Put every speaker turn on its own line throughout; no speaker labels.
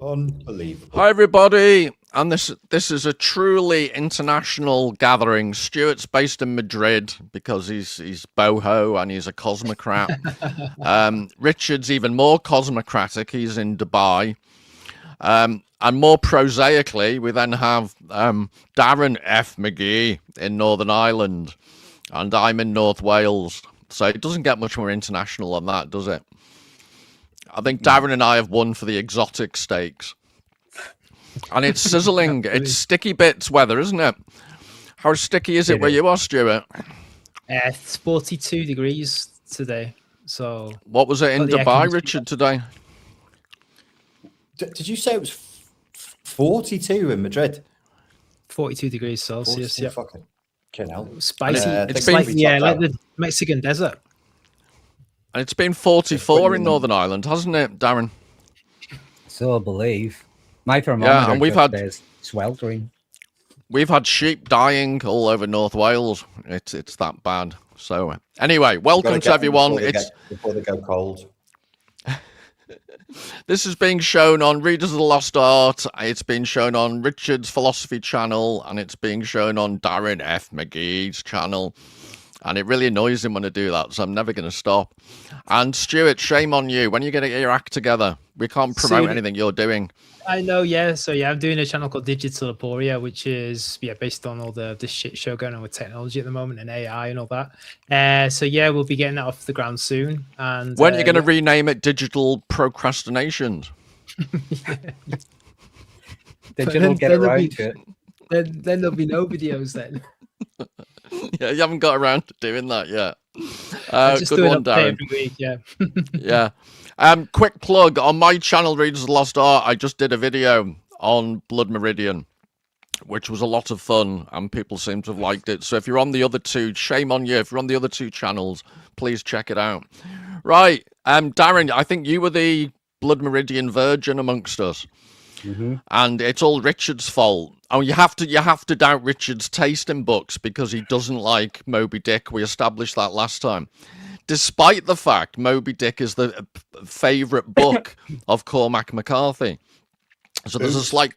Unbelievable.
Hi, everybody. And this is a truly international gathering. Stuart's based in Madrid because he's boho and he's a cosmocrat. Richard's even more cosmocratic. He's in Dubai. And more prosaically, we then have Darren F. Magee in Northern Ireland. And I'm in North Wales. So it doesn't get much more international than that, does it? I think Darren and I have won for the exotic stakes. And it's sizzling. It's sticky bits weather, isn't it? How sticky is it where you are, Stuart?
It's 42 degrees today. So
what was it in Dubai, Richard, today?
Did you say it was 42 in Madrid?
42 degrees Celsius, yeah.
Fucking hell.
Spicy.
It's
like the Mexican desert.
And it's been 44 in Northern Ireland, hasn't it, Darren?
So I believe. My thermometer
and we've had
sweltering.
We've had sheep dying all over North Wales. It's that bad. So anyway, welcome to everyone.
Before they go cold.
This is being shown on Readers of the Lost Art. It's being shown on Richard's Philosophy channel, and it's being shown on Darren F. Magee's channel. And it really annoys him when I do that, so I'm never going to stop. And Stuart, shame on you. When are you going to get your act together? We can't promote anything you're doing.
I know, yeah. So yeah, I'm doing a channel called Digital Aporia, which is based on all the shit show going on with technology at the moment and AI and all that. So yeah, we'll be getting that off the ground soon. And
when are you going to rename it Digital Procrastination?
Digital get around to it.
Then there'll be no videos then.
Yeah, you haven't got around to doing that yet.
Good one, Darren. Every week, yeah.
Yeah. Quick plug on my channel, Readers of the Lost Art. I just did a video on Blood Meridian, which was a lot of fun, and people seem to have liked it. So if you're on the other two, shame on you. If you're on the other two channels, please check it out. Right, Darren, I think you were the Blood Meridian virgin amongst us.
Mm-hmm.
And it's all Richard's fault. Oh, you have to doubt Richard's taste in books because he doesn't like Moby Dick. We established that last time. Despite the fact Moby Dick is the favorite book of Cormac McCarthy. So there's a slight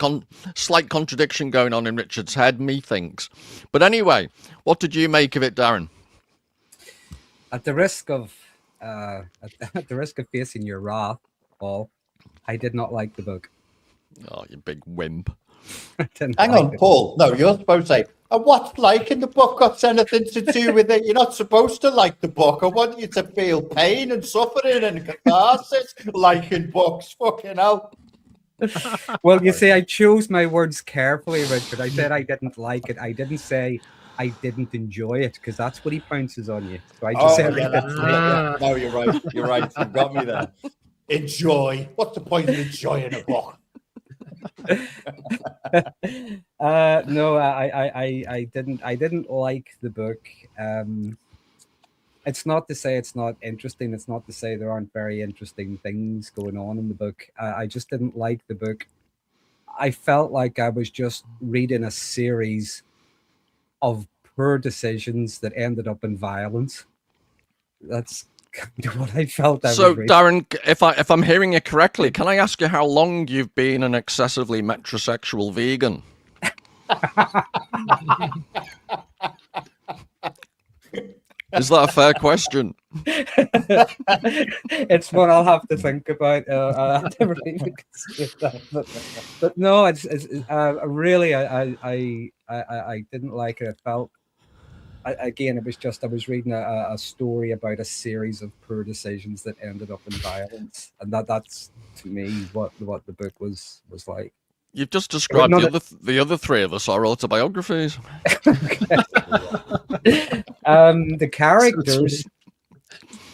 contradiction going on in Richard's head, methinks. But anyway, what did you make of it, Darren?
At the risk of facing your wrath, Paul, I did not like the book.
Oh, you big wimp.
Hang on, Paul. No, you're supposed to say, and what's liking the book got anything to do with it? You're not supposed to like the book. I want you to feel pain and suffering and catharsis liking books. Fucking hell.
Well, you see, I chose my words carefully, Richard. I said I didn't like it. I didn't say I didn't enjoy it, because that's what he pounces on you. So I just said
no, you're right. You're right. You got me there. Enjoy. What's the point of enjoying a book?
No, I didn't like the book. It's not to say it's not interesting. It's not to say there aren't very interesting things going on in the book. I just didn't like the book. I felt like I was just reading a series of poor decisions that ended up in violence. That's kind of what I felt.
So, Darren, if I'm hearing you correctly, can I ask you how long you've been an excessively metrosexual vegan? Is that a fair question?
It's one I'll have to think about. I never even considered that, but no, it's really I didn't like it. It felt. Again, it was just I was reading a story about a series of poor decisions that ended up in violence, and that's to me what the book was like.
You've just described the other three of us are autobiographies.
The characters.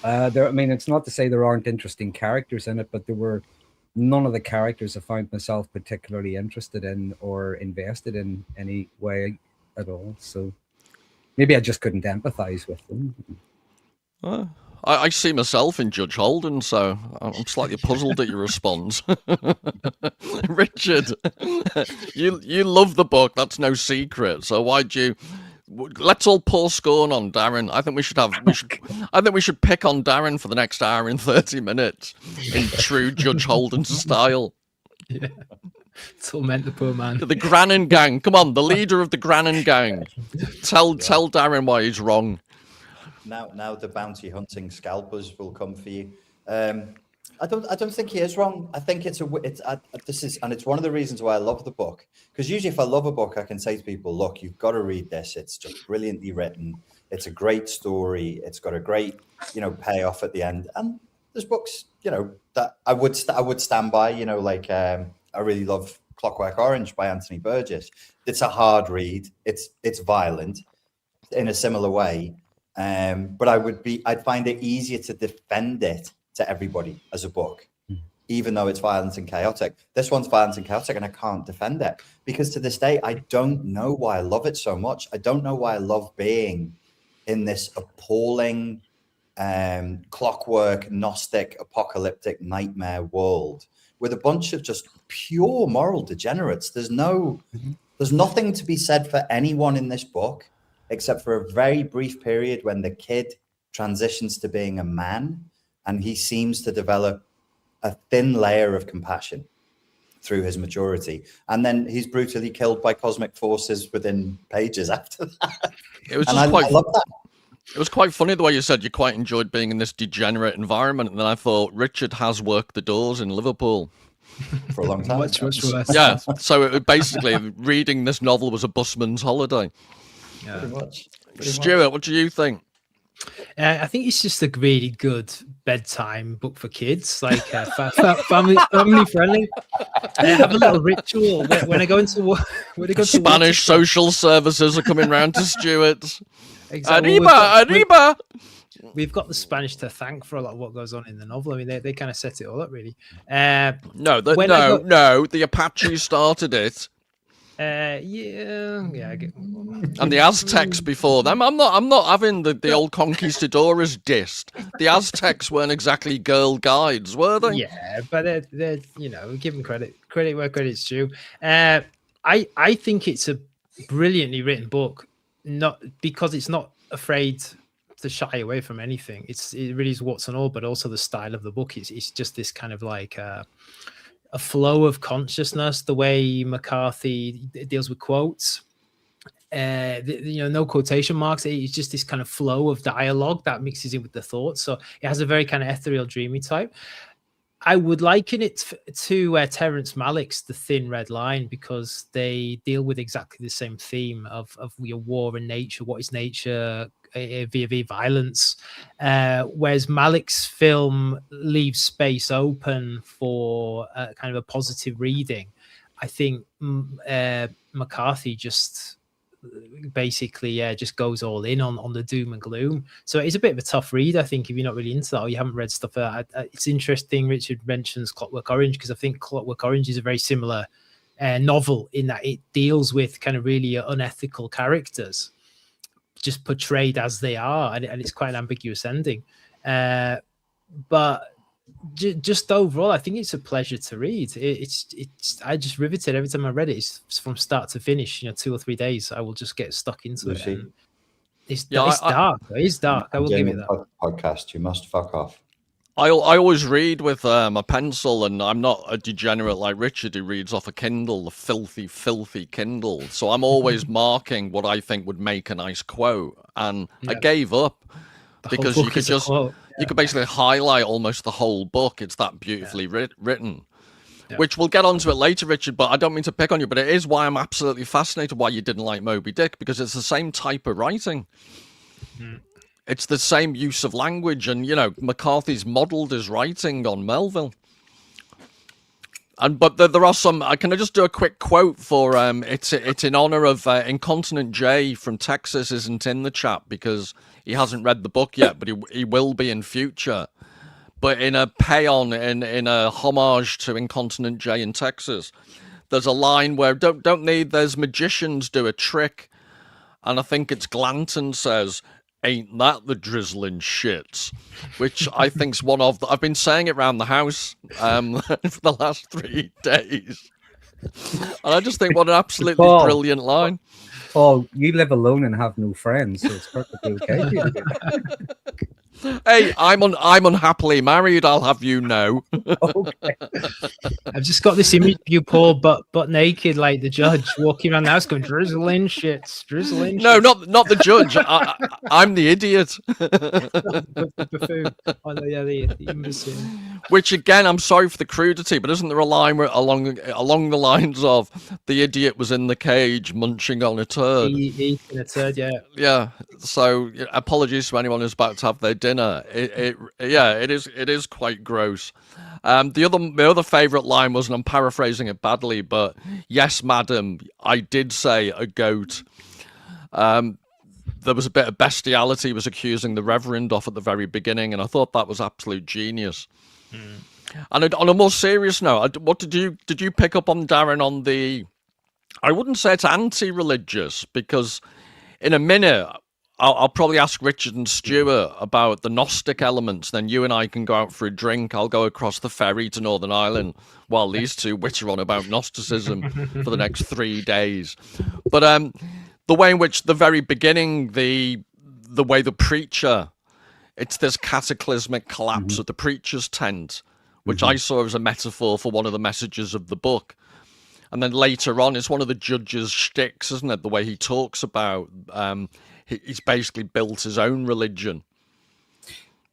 I mean, it's not to say there aren't interesting characters in it, but there were none of the characters I found myself particularly interested in or invested in any way at all. So. Maybe I just couldn't empathize with them.
I see myself in Judge Holden, so I'm slightly puzzled at your response. Richard, you love the book. That's no secret. So why'd you? Let's all pour scorn on Darren. I think we should pick on Darren for the next hour and 30 minutes in true Judge Holden style.
Yeah. Torment the poor man.
The Grannon Gang. Come on, the leader of the Grannon Gang. Tell Darren why he's wrong.
Now the bounty hunting scalpers will come for you. I don't think he is wrong. I think it's one of the reasons why I love the book. Because usually if I love a book, I can say to people, look, you've got to read this. It's just brilliantly written. It's a great story. It's got a great, payoff at the end. And there's books, that I would stand by, I really love Clockwork Orange by Anthony Burgess. It's a hard read. It's violent in a similar way. But I'd find it easier to defend it to everybody as a book, even though it's violent and chaotic. This one's violent and chaotic, and I can't defend it because to this day, I don't know why I love it so much. I don't know why I love being in this appalling, clockwork, Gnostic, apocalyptic nightmare world with a bunch of just pure moral degenerates. There's nothing to be said for anyone in this book, except for a very brief period when the kid transitions to being a man, and he seems to develop a thin layer of compassion through his maturity. And then he's brutally killed by cosmic forces within pages after that.
It was
I love that.
It was quite funny the way you said you quite enjoyed being in this degenerate environment. And then I thought Richard has worked the doors in Liverpool.
For a long time.
Much worse.
Yeah. So it basically, reading this novel was a busman's holiday.
Yeah.
Pretty much.
Stuart, what do you think?
I think it's just a really good bedtime book for kids, like family friendly. Have a little ritual when I go into
Spanish social services are coming round to Stuart.
Exactly.
Arriba!
We've got the Spanish to thank for a lot of what goes on in the novel. I mean, they kind of set it all up, really.
No, the Apaches started it.
Yeah. I get...
And the Aztecs before them. I'm not having the old conquistadores dissed. The Aztecs weren't exactly girl guides, were they?
Yeah, but they're give them credit where credit's due. I think it's a brilliantly written book, not because it's not afraid to shy away from anything. It really is what's and all, but also the style of the book. It's just this kind of like a flow of consciousness, the way McCarthy deals with quotes, no quotation marks. It's just this kind of flow of dialogue that mixes in with the thoughts. So it has a very kind of ethereal, dreamy type. I would liken it to Terrence Malick's The Thin Red Line, because they deal with exactly the same theme of war and nature. What is nature via violence? Whereas Malick's film leaves space open for kind of a positive reading. I think McCarthy just basically just goes all in on the doom and gloom. So it's a bit of a tough read, I think, if you're not really into that or you haven't read stuff. It's interesting Richard mentions Clockwork Orange, because I think Clockwork Orange is a very similar novel in that it deals with kind of really unethical characters just portrayed as they are, and it's quite an ambiguous ending. But just overall, I think it's a pleasure to read. I just riveted every time I read it. It's from start to finish. 2 or 3 days, I will just get stuck into it. And it's dark. It's dark. I will give it that.
Podcast. You must fuck off.
I always read with a pencil, and I'm not a degenerate like Richard who reads off a Kindle, the filthy, filthy Kindle. So I'm always marking what I think would make a nice quote, and I gave up because you could basically highlight almost the whole book. It's that beautifully written. Yeah. Which we'll get onto it later, Richard, but I don't mean to pick on you, but it is why I'm absolutely fascinated why you didn't like Moby Dick, because it's the same type of writing. Mm. It's the same use of language, and McCarthy's modelled his writing on Melville. But there are some. Can I just do a quick quote for it's in honor of Incontinent J from Texas isn't in the chat because he hasn't read the book yet, but he will be in future. But in a paean, in a homage to Incontinent J in Texas, there's a line where there's magicians do a trick, and I think it's Glanton says, "Ain't that the drizzling shits?" Which I think's one of I've been saying it around the house for the last 3 days. And I just think what an absolutely brilliant line.
Oh, you live alone and have no friends, so it's perfectly okay.
Hey, I'm unhappily married, I'll have you know.
Okay.
I've just got this image of you, Paul, but naked like the judge, walking around the house going, drizzling shit, drizzling
No,
shit.
not the judge. I'm the idiot.
The buffoon. Oh, no, yeah, the imbecile.
Which again, I'm sorry for the crudity, but isn't there a line where along the lines of the idiot was in the cage munching on a turd?
Eating a turd, yeah.
Yeah. So apologies to anyone who's about to have their dinner. It is quite gross. My other favourite line was, and I'm paraphrasing it badly, but yes, madam, I did say a goat. There was a bit of bestiality he was accusing the Reverend of at the very beginning, and I thought that was absolute genius. And on a more serious note, what did you pick up on, Darren, on the, I wouldn't say it's anti-religious, because in a minute I'll probably ask Richard and Stuart about the Gnostic elements, then you and I can go out for a drink. I'll go across the ferry to Northern Ireland while these two witter on about Gnosticism for the next 3 days. But the way in which the very beginning, the way the preacher, it's this cataclysmic collapse of the preacher's tent, which I saw as a metaphor for one of the messages of the book. And then later on, it's one of the judge's shticks, isn't it? The way he talks about, he's basically built his own religion.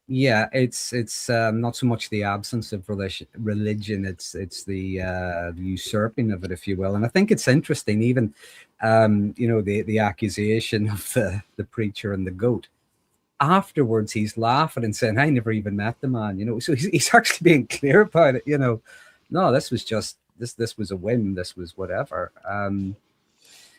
Yeah, it's not so much the absence of religion, it's the usurping of it, if you will. And I think it's interesting, even the accusation of the preacher and the goat. Afterwards, he's laughing and saying, "I never even met the man." So he's actually being clear about it. No, this was just this was a whim. This was whatever. And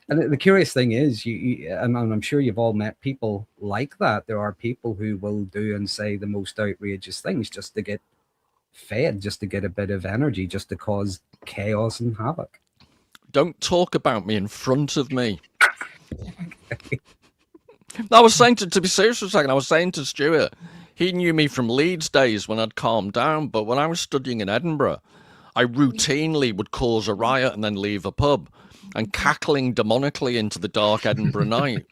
the curious thing is, and I'm sure you've all met people like that. There are people who will do and say the most outrageous things just to get fed, just to get a bit of energy, just to cause chaos and havoc.
Don't talk about me in front of me. I was saying to be serious for a second, I was saying to Stuart, he knew me from Leeds days when I'd calmed down, but when I was studying in Edinburgh, I routinely would cause a riot and then leave a pub, and cackling demonically into the dark Edinburgh night.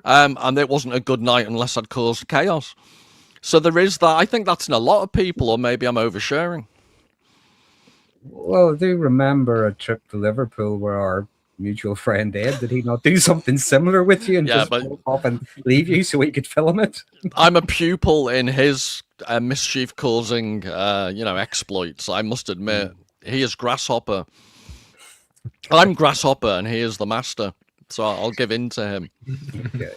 And it wasn't a good night unless I'd caused chaos. So there is that. I think that's in a lot of people, or maybe I'm oversharing.
Well, I do remember a trip to Liverpool where our mutual friend Ed, did he not do something similar with you and just walk off and leave you so he could film it?
I'm a pupil in his mischief-causing, exploits. I must admit, he is Grasshopper. I'm Grasshopper, and he is the master. So I'll give in to him.
Okay.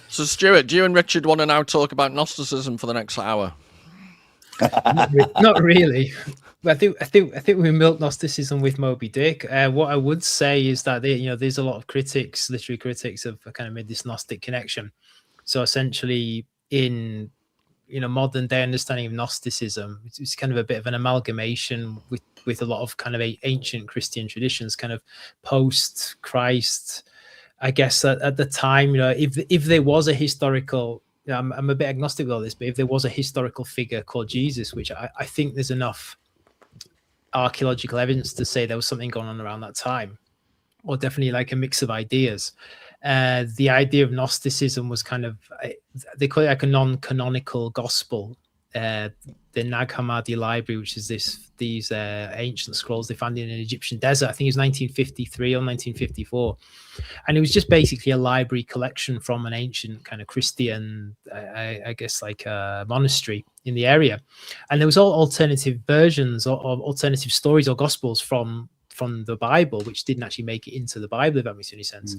So, Stuart, do you and Richard want to now talk about Gnosticism for the next hour?
Not really. But I think we milked Gnosticism with Moby Dick. What I would say is that there's a lot of critics, literary critics, have kind of made this Gnostic connection. So essentially, in modern day understanding of Gnosticism, it's kind of a bit of an amalgamation with a lot of kind of ancient Christian traditions, kind of post Christ. I guess at the time, if there was a historical, I'm a bit agnostic with all this, but if there was a historical figure called Jesus, which I think there's enough archaeological evidence to say there was something going on around that time, or definitely like a mix of ideas. The idea of Gnosticism was kind of, they call it like a non-canonical gospel. The Nag Hammadi library, which is these ancient scrolls they found in an Egyptian desert. I think it was 1953 or 1954. And it was just basically a library collection from an ancient kind of Christian, I guess, like a monastery in the area. And there was all alternative versions or alternative stories or gospels from the Bible, which didn't actually make it into the Bible, if that makes any sense.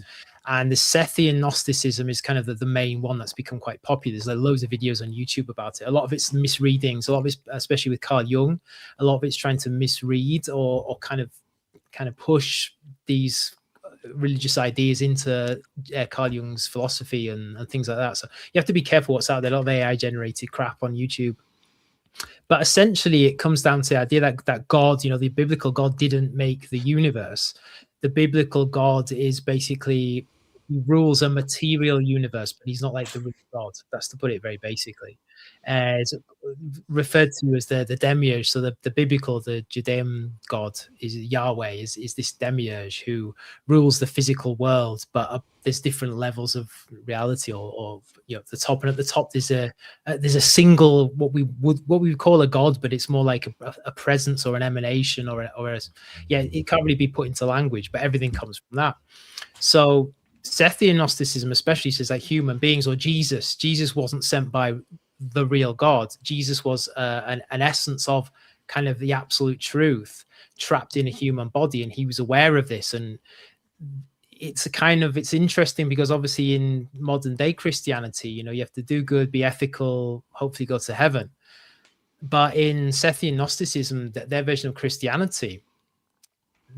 And the Sethian Gnosticism is kind of the main one that's become quite popular. There's loads of videos on YouTube about it. A lot of it's misreadings, a lot of it's, especially with Carl Jung, a lot of it's trying to misread or kind of push these religious ideas into Carl Jung's philosophy and things like that. So you have to be careful what's out there. A lot of AI generated crap on YouTube. But essentially, it comes down to the idea that God, the biblical God didn't make the universe. The biblical God is basically rules a material universe, but he's not like the real God. That's to put it very basically. It's referred to as the demiurge. So the biblical, the Judean God is Yahweh, is this demiurge who rules the physical world, but there's different levels of reality, or the top, and at the top there's a single what we would call a God, but it's more like a presence or an emanation or it can't really be put into language, but everything comes from that. So Sethian Gnosticism especially says that human beings, or Jesus wasn't sent by the real God. Jesus was an essence of kind of the absolute truth trapped in a human body, and he was aware of this. And it's interesting because obviously in modern day Christianity, you have to do good, be ethical, hopefully go to heaven. But in Sethian Gnosticism, their version of Christianity,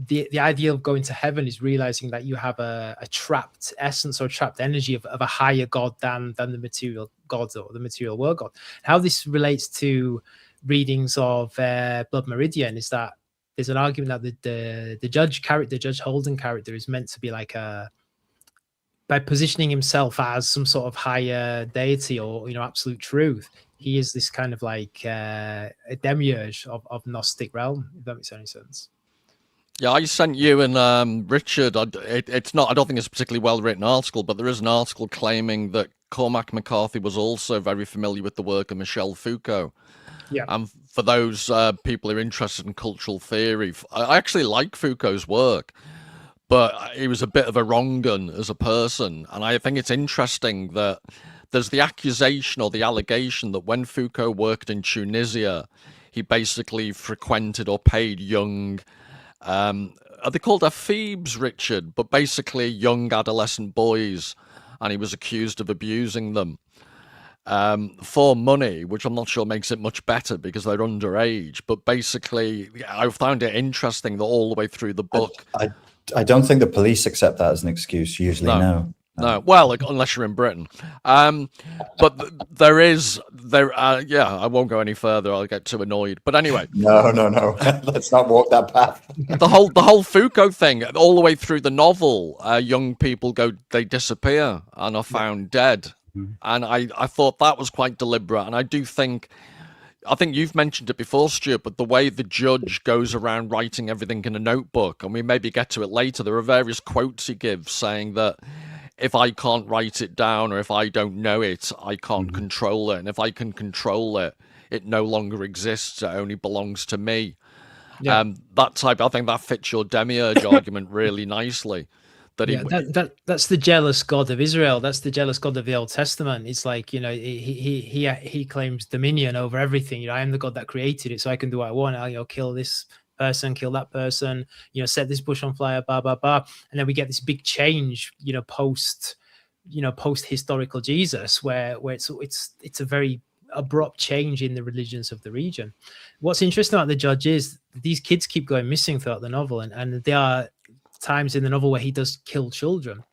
the idea of going to heaven is realizing that you have a trapped essence or trapped energy of a higher God than the material God or the material world God. How this relates to readings of Blood Meridian is that there's an argument that the judge Holden character is meant to be like by positioning himself as some sort of higher deity or absolute truth, he is this kind of like a demiurge of Gnostic realm, if that makes any sense.
Yeah, I sent you and Richard. It's not. I don't think it's a particularly well-written article, but there is an article claiming that Cormac McCarthy was also very familiar with the work of Michel Foucault.
Yeah.
And for those people who are interested in cultural theory, I actually like Foucault's work, but he was a bit of a wrong un as a person. And I think it's interesting that there's the accusation or the allegation that when Foucault worked in Tunisia, he basically frequented or paid young. Are they called ephebes, Richard? But basically young adolescent boys, and he was accused of abusing them for money, which I'm not sure makes it much better because they're underage. But basically, I found it interesting that all the way through the book...
I don't think the police accept that as an excuse, usually, no.
No, well, unless you're in Britain. But I won't go any further. I'll get too annoyed. But anyway.
No. Let's not walk that path.
The whole Foucault thing, all the way through the novel, young people they disappear and are found dead. Mm-hmm. And I thought that was quite deliberate. And I think you've mentioned it before, Stuart, but the way the judge goes around writing everything in a notebook, and we maybe get to it later, there are various quotes he gives saying that if I can't write it down or if I don't know it, I can't control it. And if I can control it, it no longer exists. It only belongs to me. Yeah. I think that fits your demiurge argument really nicely.
That's the jealous God of Israel. That's the jealous God of the Old Testament. It's like, he claims dominion over everything. I am the God that created it, so I can do what I want. I'll kill this person, kill that person, set this bush on fire, blah blah blah. And then we get this big change, post historical Jesus, where it's a very abrupt change in the religions of the region. What's interesting about the judge is these kids keep going missing throughout the novel, and there are times in the novel where he does kill children,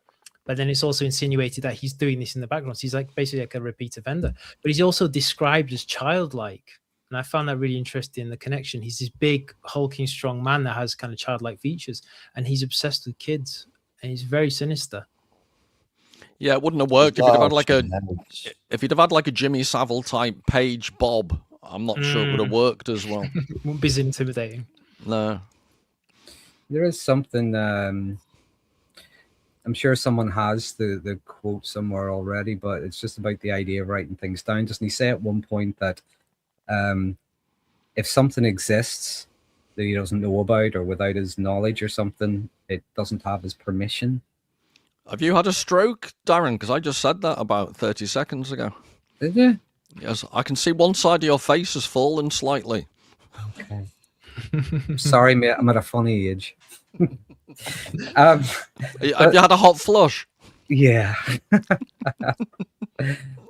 but then it's also insinuated that he's doing this in the background. So he's like basically like a repeat offender, but he's also described as childlike. And I found that really interesting, the connection. He's this big, hulking, strong man that has kind of childlike features, and he's obsessed with kids, and he's very sinister.
Yeah, it wouldn't have worked if he'd have had like a Jimmy Savile type Page Bob. I'm not sure it would have worked as well.
Wouldn't be as intimidating.
No.
There is something. I'm sure someone has the quote somewhere already, but it's just about the idea of writing things down. Doesn't he say at one point that if something exists that he doesn't know about or without his knowledge or something, it doesn't have his permission?
Have you had a stroke, Darren? Because I just said that about 30 seconds ago.
Did you?
Yes, I can see one side of your face has fallen slightly.
Okay. Sorry, mate. I'm at a funny age. Have you
had a hot flush?
Yeah.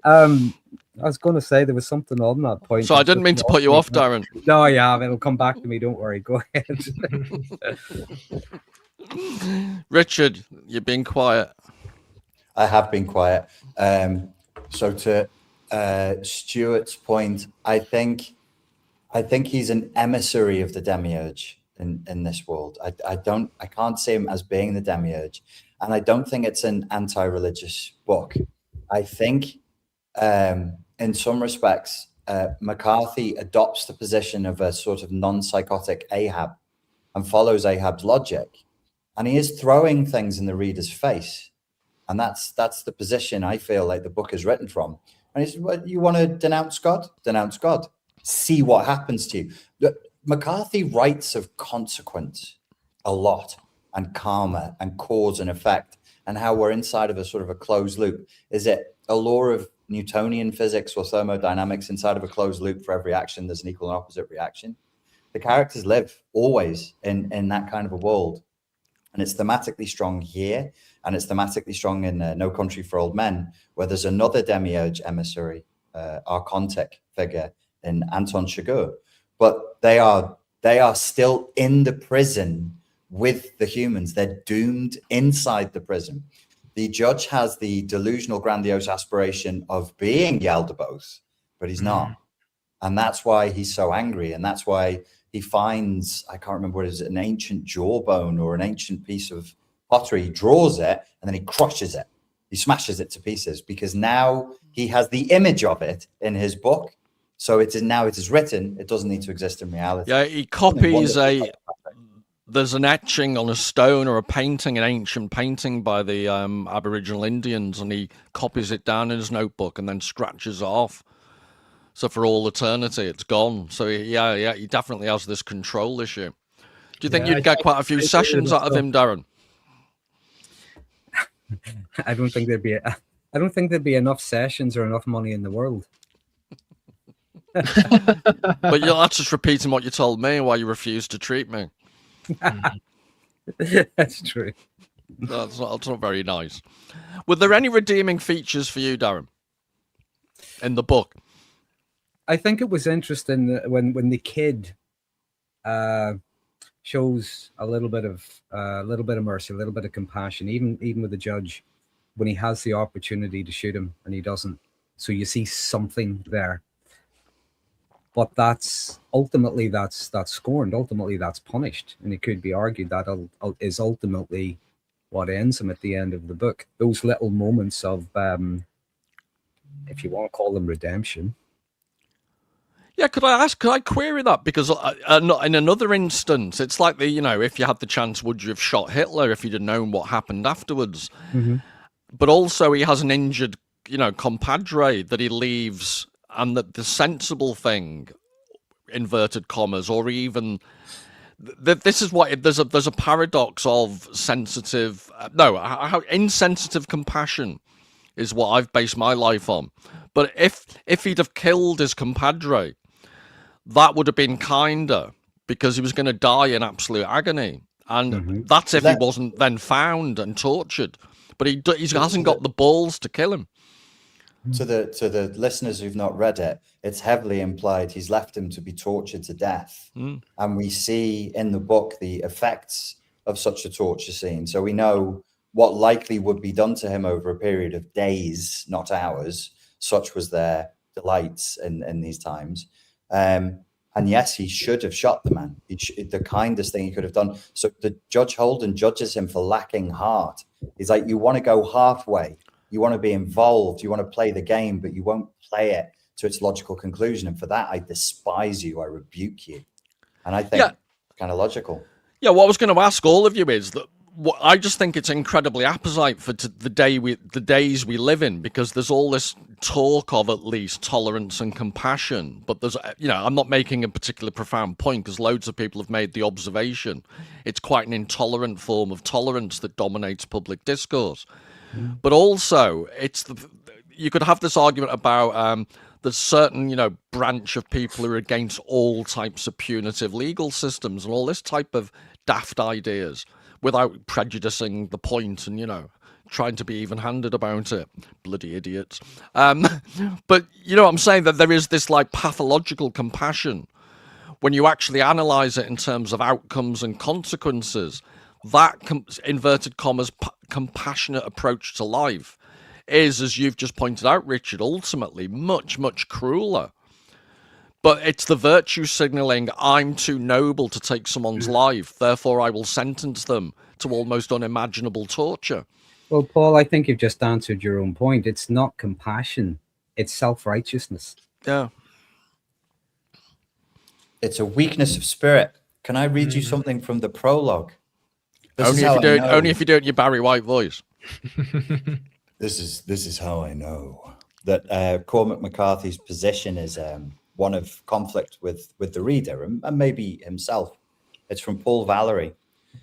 I was going to say there was something on that point.
So I didn't mean to put you off, Darren.
No, yeah, it'll come back to me. Don't worry. Go ahead.
Richard, you're being quiet.
I have been quiet. So to Stuart's point, I think he's an emissary of the demiurge. in this world. I can't see him as being the demiurge, and I don't think it's an anti-religious book. I think in some respects McCarthy adopts the position of a sort of non-psychotic Ahab and follows Ahab's logic, and he is throwing things in the reader's face, and that's the position I feel like the book is written from. And it's, you want to denounce God? Denounce God. See what happens to you. McCarthy writes of consequence a lot, and karma, and cause and effect, and how we're inside of a sort of a closed loop. Is it a law of Newtonian physics or thermodynamics? Inside of a closed loop, for every action, there's an equal and opposite reaction. The characters live always in that kind of a world. And it's thematically strong here, and it's thematically strong in No Country for Old Men, where there's another demiurge emissary, archontic figure in Anton Chigurh. But they are still in the prison with the humans. They're doomed inside the prison. The judge has the delusional, grandiose aspiration of being Yaldabaoth, but he's not. And that's why he's so angry. And that's why he finds, I can't remember what it is, an ancient jawbone or an ancient piece of pottery. He draws it and then he crushes it. He smashes it to pieces, because now he has the image of it in his book. So it is written. It doesn't need to exist in reality.
Yeah, he copies there's an etching on a stone or a painting, an ancient painting by the Aboriginal Indians, and he copies it down in his notebook and then scratches it off. So for all eternity, it's gone. So yeah, he definitely has this control issue. Do you think you'd get quite a few sessions out of him, Darren?
I don't think there'd be enough sessions or enough money in the world.
But that's just repeating what you told me, why you refused to treat me.
That's true.
That's not very nice. Were there any redeeming features for you, Darren, in the book?
I think it was interesting that when the kid shows a little bit of mercy, a little bit of compassion, even with the judge, when he has the opportunity to shoot him and he doesn't. So you see something there. But that's scorned. Ultimately, that's punished, and it could be argued that is ultimately what ends him at the end of the book. Those little moments of, if you want to call them redemption.
Yeah, could I query that? Because in another instance, it's like if you had the chance, would you have shot Hitler if you'd have known what happened afterwards? Mm-hmm. But also, he has an injured, compadre that he leaves. And that the sensible thing, inverted commas, or even this is what there's a paradox of insensitive compassion is what I've based my life on. But if he'd have killed his compadre, that would have been kinder, because he was going to die in absolute agony, and that's if he wasn't then found and tortured. But he hasn't got the balls to kill him.
To the listeners who've not read it, it's heavily implied he's left him to be tortured to death. And we see in the book the effects of such a torture scene. So we know what likely would be done to him over a period of days, not hours. Such was their delights in these times. And yes, he should have shot the man. The kindest thing he could have done. So the Judge Holden judges him for lacking heart. He's like, you want to go halfway. You want to be involved. You want to play the game, but you won't play it to its logical conclusion. And for that, I despise you. I rebuke you. And I think it's kind of logical. Yeah,
what I was going to ask all of you is that I just think it's incredibly apposite for the days we live in, because there's all this talk of at least tolerance and compassion. But there's, I'm not making a particular profound point, because loads of people have made the observation it's quite an intolerant form of tolerance that dominates public discourse. But also, you could have this argument about there's certain, branch of people who are against all types of punitive legal systems and all this type of daft ideas without prejudicing the point and, trying to be even-handed about it. Bloody idiots. But, I'm saying that there is this, pathological compassion. When you actually analyse it in terms of outcomes and consequences, that inverted commas compassionate approach to life is, as you've just pointed out, Richard, ultimately much, much crueler, But it's the virtue signaling, I'm too noble to take someone's life, therefore I will sentence them to almost unimaginable torture.
Well, Paul, I think you've just answered your own point. It's not compassion, it's self-righteousness.
Yeah.
It's a weakness of spirit. Can I read you something from the prologue?
Only if you do it in your Barry White voice.
This is how I know that Cormac McCarthy's position is one of conflict with the reader and maybe himself. It's from Paul Valery.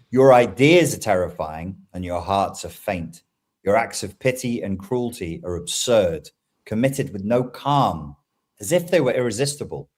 Your ideas are terrifying and your hearts are faint. Your acts of pity and cruelty are absurd, committed with no calm, as if they were irresistible.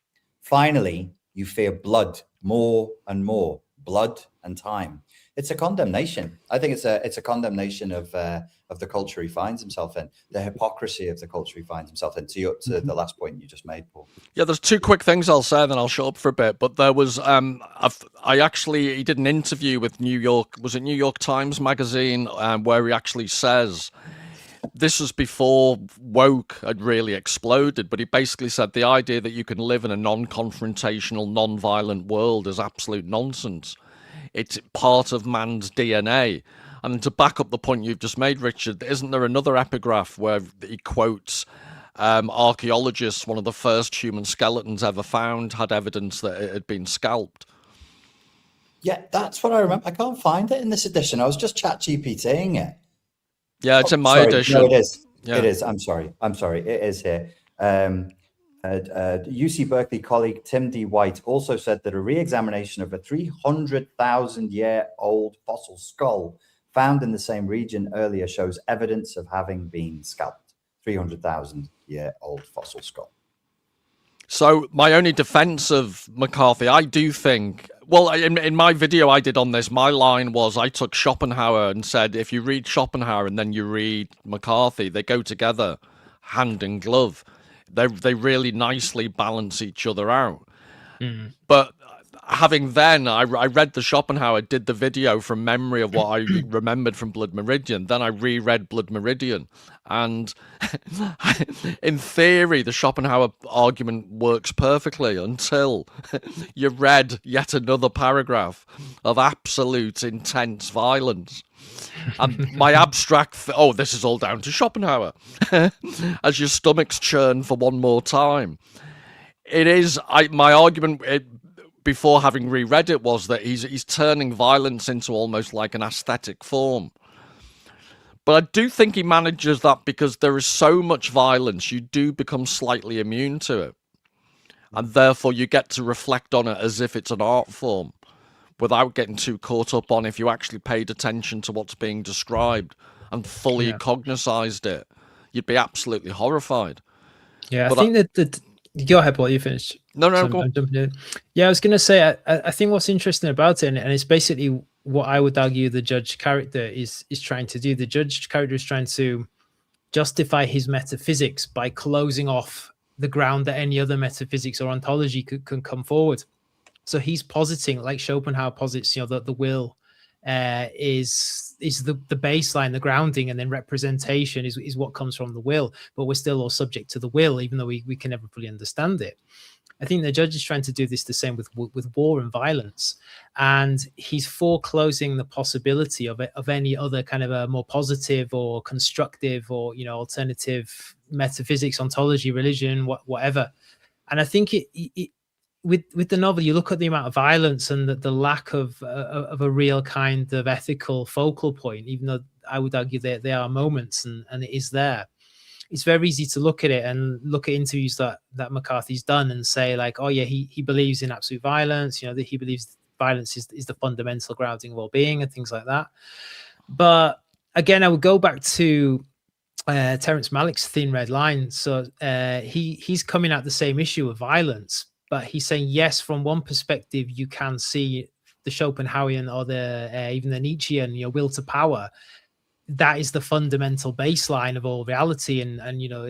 Finally, you fear blood more and more, blood and time. It's a condemnation. I think it's a condemnation of the culture he finds himself in, the hypocrisy of the culture he finds himself in. To the last point you just made, Paul.
Yeah, there's two quick things I'll say, then I'll shut up for a bit. But there was, he did an interview with New York Times magazine, where he actually says, this was before woke had really exploded, but he basically said the idea that you can live in a non-confrontational, non-violent world is absolute nonsense. It's part of man's DNA. And to back up the point you've just made, Richard, isn't there another epigraph where he quotes archaeologists, one of the first human skeletons ever found, had evidence that it had been scalped?
Yeah, that's what I remember. I can't find it in this edition. I was just ChatGPTing it.
Yeah, it's in my edition.
No, it is.
Yeah.
It is. I'm sorry. It is here. UC Berkeley colleague Tim D. White also said that a re-examination of a 300,000-year-old fossil skull found in the same region earlier shows evidence of having been scalped. 300,000-year-old fossil skull.
So my only defense of McCarthy, I do think, well, in my video I did on this, my line was I took Schopenhauer and said, if you read Schopenhauer and then you read McCarthy, they go together hand in glove. They really nicely balance each other out. Mm. But having then, I read the Schopenhauer, did the video from memory of what I remembered from Blood Meridian. Then I reread Blood Meridian. And in theory, the Schopenhauer argument works perfectly until you read yet another paragraph of absolute intense violence. And my abstract, this is all down to Schopenhauer, as your stomachs churn for one more time. It is, my argument before having reread it was that he's turning violence into almost like an aesthetic form. But I do think he manages that because there is so much violence, you do become slightly immune to it. And therefore you get to reflect on it as if it's an art form, without getting too caught up on if you actually paid attention to what's being described and fully cognized it, you'd be absolutely horrified.
Yeah, but I think that go ahead, Paul, you finished.
No,
go on. Yeah, I was going to say, I think what's interesting about it, and it's basically what I would argue the judge character is trying to do. The judge character is trying to justify his metaphysics by closing off the ground that any other metaphysics or ontology can come forward. So he's positing, like Schopenhauer posits, that the will is the baseline, the grounding, and then representation is what comes from the will. But we're still all subject to the will, even though we can never fully understand it. I think the judge is trying to do this the same with war and violence, and he's foreclosing the possibility of any other kind of a more positive or constructive or alternative metaphysics, ontology, religion, whatever. And I think with the novel, you look at the amount of violence and the lack of a real kind of ethical focal point, even though I would argue that there are moments and it is there. It's very easy to look at it and look at interviews that McCarthy's done and say like, oh yeah, he believes in absolute violence, that he believes violence is the fundamental grounding of well-being and things like that. But again, I would go back to Terrence Malick's Thin Red Line. So he's coming at the same issue of violence, but he's saying, yes, from one perspective, you can see the Schopenhauerian or even the Nietzschean, will to power. That is the fundamental baseline of all reality. And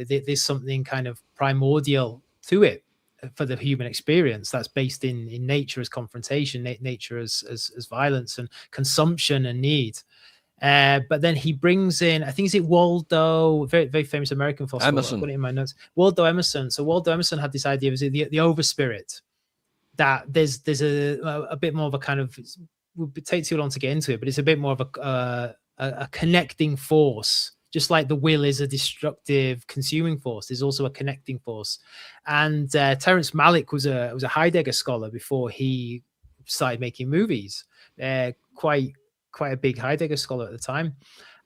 there's something kind of primordial to it for the human experience that's based in nature as confrontation, nature as violence and consumption and need. But then he brings in, I think, is it Waldo, very, very famous American philosopher.
Emerson.
I put it in my notes. Waldo Emerson. So Waldo Emerson had this idea of the overspirit, that there's a bit more of a kind of, it would take too long to get into it, but it's a bit more of a connecting force. Just like the will is a destructive, consuming force, there's also a connecting force. And Terrence Malick was a Heidegger scholar before he started making movies. Quite a big Heidegger scholar at the time,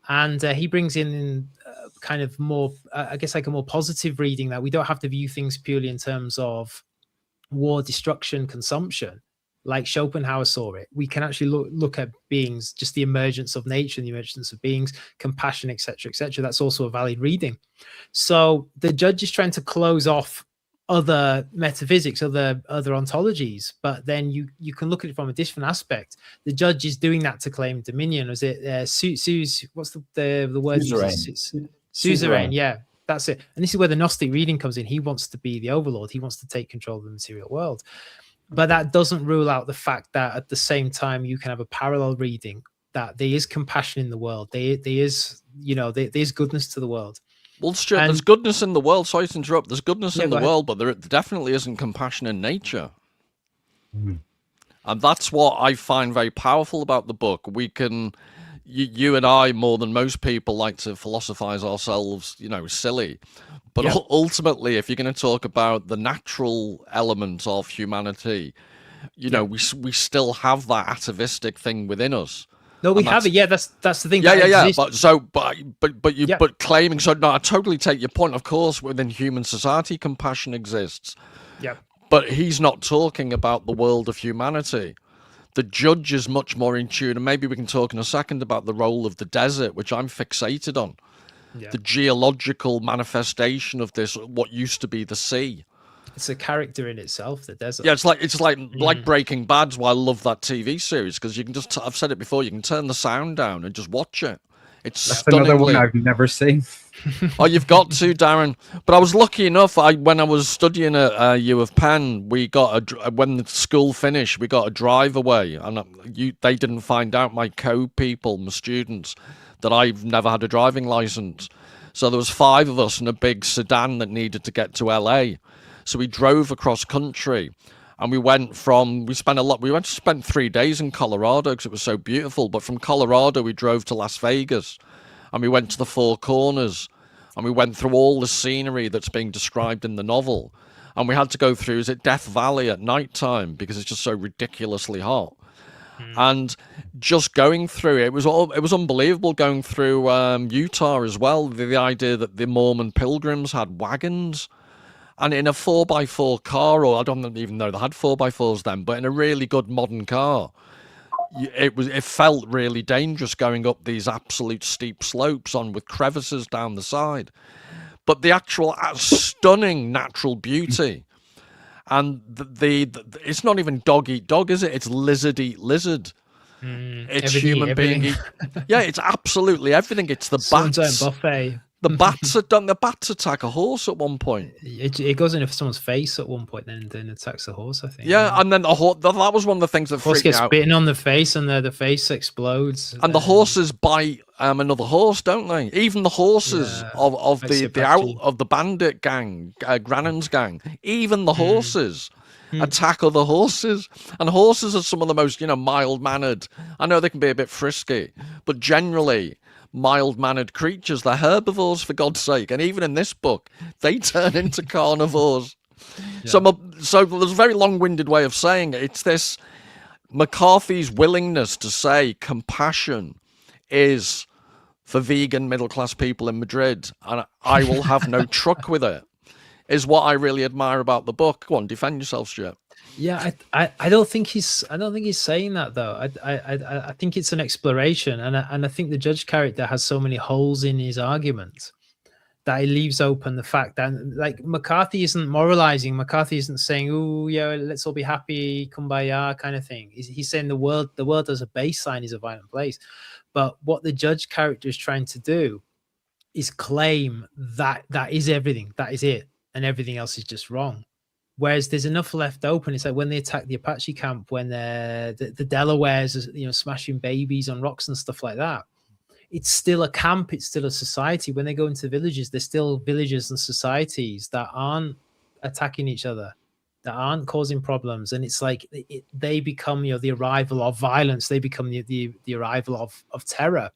and he brings in kind of more, I guess, like a more positive reading, that we don't have to view things purely in terms of war, destruction, consumption, like Schopenhauer saw it. We can actually look at beings, just the emergence of nature and the emergence of beings, compassion, etc., etc. That's also a valid reading. So the judge is trying to close off other metaphysics, other ontologies, but then you can look at it from a different aspect. The judge is doing that to claim dominion. Was it what's the word? Suzerain. Yeah, that's it. And this is where the Gnostic reading comes in. He wants to be the overlord. He wants to take control of the material world. But that doesn't rule out the fact that at the same time you can have a parallel reading, that there is compassion in the world. There is goodness to the world.
Well, Stuart, there's goodness in the world. Sorry to interrupt. There's goodness in the world, but there definitely isn't compassion in nature. Mm. And that's what I find very powerful about the book. We can, you and I, more than most people, like to philosophize ourselves, silly. But ultimately, if you're going to talk about the natural element of humanity, we still have that atavistic thing within us.
No, we have it. Yeah, that's the thing.
Yeah. But claiming, so no, I totally take your point. Of course, within human society, compassion exists.
Yeah.
But he's not talking about the world of humanity. The judge is much more in tune, and maybe we can talk in a second about the role of the desert, which I'm fixated on. Yeah. The geological manifestation of this, what used to be the sea.
It's a character in itself, the desert.
Yeah, it's like Breaking Bad's why I love that TV series, because you can just, I've said it before, you can turn the sound down and just watch it. That's
another one I've never seen.
Oh, you've got to, Darren. But I was lucky enough, when I was studying at U of Penn, we got when the school finished, we got a drive away, and they didn't find out, my co-people, my students, that I've never had a driving license. So there was 5 of us in a big sedan that needed to get to LA. So we drove across country, and we spent 3 days in Colorado because it was so beautiful. But from Colorado, we drove to Las Vegas, and we went to the Four Corners, and we went through all the scenery that's being described in the novel. And we had to go through, Death Valley at nighttime because it's just so ridiculously hot. And just going through it was unbelievable. Going through Utah as well, the idea that the Mormon pilgrims had wagons, and in a 4x4 car, or I don't even know they had 4x4s then, but in a really good modern car, it felt really dangerous going up these absolute steep slopes with crevices down the side. But the actual stunning natural beauty. And it's not even dog eat dog, is it? It's lizard eat lizard. It's human being eat. Yeah, it's absolutely everything. It's the bats.
Buffet.
The bats the bats attack a horse at one point.
It goes into someone's face at one point, then attacks the horse, I think.
Yeah, and then the horse. That was one of the things that freaked me out.
Horse gets bitten on the face, and the face explodes.
And the horses bite another horse, don't they? Even the horses of the bandit gang, Grannon's gang. Even the horses attack other horses. And horses are some of the most, mild-mannered. I know they can be a bit frisky, but generally mild-mannered creatures. They're herbivores, for God's sake. And even in this book, they turn into carnivores. Yeah. So there's a very long-winded way of saying it. It's this McCarthy's willingness to say compassion is for vegan middle-class people in Madrid, and I will have no truck with it, is what I really admire about the book. Go on, defend yourself, Stuart.
Yeah, I don't think he's saying that though. I think it's an exploration, and I think the judge character has so many holes in his argument that he leaves open the fact that, like, McCarthy isn't moralizing. McCarthy isn't saying, "Oh yeah, let's all be happy, kumbaya," kind of thing. He's saying the world as a baseline is a violent place. But what the judge character is trying to do is claim that is everything, that is it, and everything else is just wrong. Whereas there's enough left open. It's like when they attack the Apache camp, when the Delawares, smashing babies on rocks and stuff like that. it's still a camp, it's still a society. When they go into villages, there's still villages and societies that aren't attacking each other, that aren't causing problems. And it's like they become, the arrival of violence, they become the arrival of terror.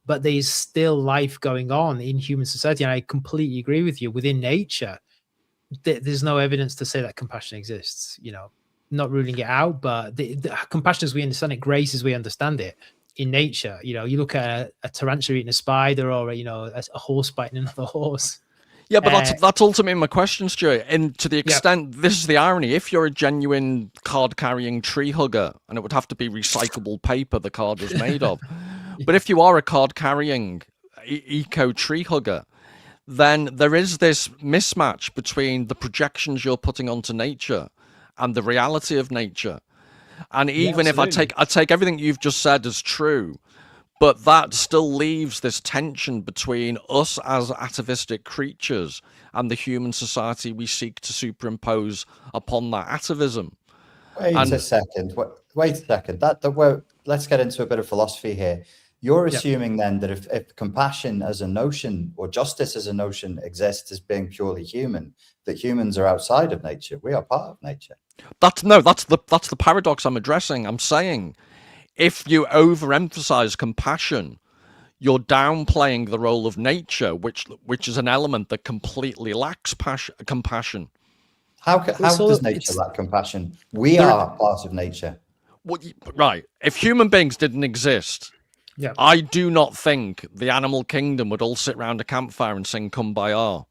But there's still life going on in human society. And I completely agree with you. Within nature, there's no evidence to say that compassion exists, not ruling it out, but the compassion as we understand it, grace as we understand it in nature, you look at a tarantula eating a spider, or a horse biting another horse.
Yeah, but that's ultimately my question, Stuart. And to the extent, this is the irony, if you're a genuine card-carrying tree hugger, and it would have to be recyclable paper the card was made of, but if you are a card-carrying eco tree hugger, then there is this mismatch between the projections you're putting onto nature and the reality of nature. And even if I take everything you've just said as true, but that still leaves this tension between us as atavistic creatures and the human society we seek to superimpose upon that atavism.
Wait a second. Let's get into a bit of philosophy here. You're assuming then that if compassion as a notion or justice as a notion exists as being purely human, that humans are outside of nature. We are part of nature.
That's the paradox I'm addressing. I'm saying if you overemphasize compassion, you're downplaying the role of nature, which is an element that completely lacks compassion.
How does nature lack compassion? We are part of nature.
Right. If human beings didn't exist, I do not think the animal kingdom would all sit around a campfire and sing Kumbaya.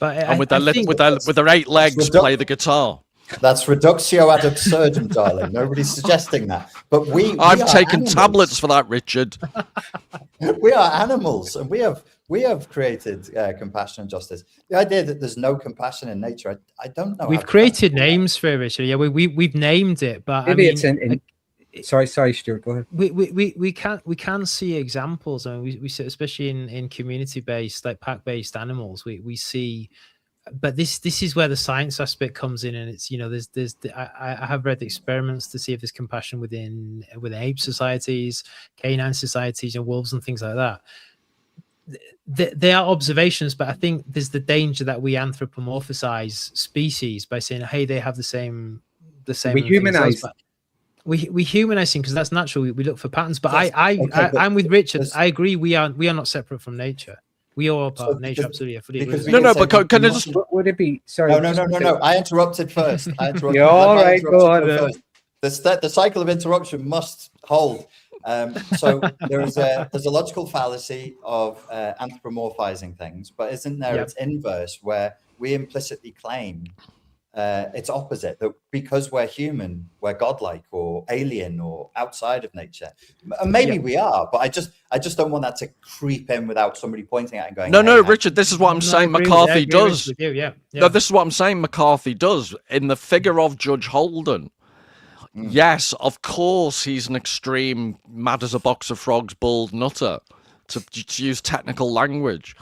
And with their 8 legs play the guitar.
That's reductio ad absurdum, darling. Nobody's suggesting that. But
I've taken tablets for that, Richard.
We are animals, and we have created compassion and justice. The idea that there's no compassion in nature, I don't know.
We've created names for it, Richard. Yeah, we've named it, but
maybe it's in sorry, Stuart, go ahead.
We can see examples. I mean, we see, especially in community-based, like pack-based animals, we see. But this is where the science aspect comes in, and it's I have read the experiments to see if there's compassion within ape societies, canine societies, and wolves and things like that. They are observations, but I think there's the danger that we anthropomorphize species by saying, hey, they have the same.
We humanize.
We humanize things because that's natural. We look for patterns, but I'm with Richard. I agree. We are not separate from nature. We are all part of nature, absolutely.
But can I just?
Would it be? Sorry.
No. I interrupted first.
You're all right. Go on.
The cycle of interruption must hold. So there's a logical fallacy of anthropomorphizing things, but isn't there its inverse where we implicitly claim its opposite, that because we're human, we're godlike or alien or outside of nature? And maybe we are, but I just don't want that to creep in without somebody pointing at it and going,
no, Richard, this is what I'm saying McCarthy does.
No,
this is what I'm saying McCarthy does in the figure of Judge Holden. Yes, of course, he's an extreme, mad as a box of frogs, bald nutter, to use technical language.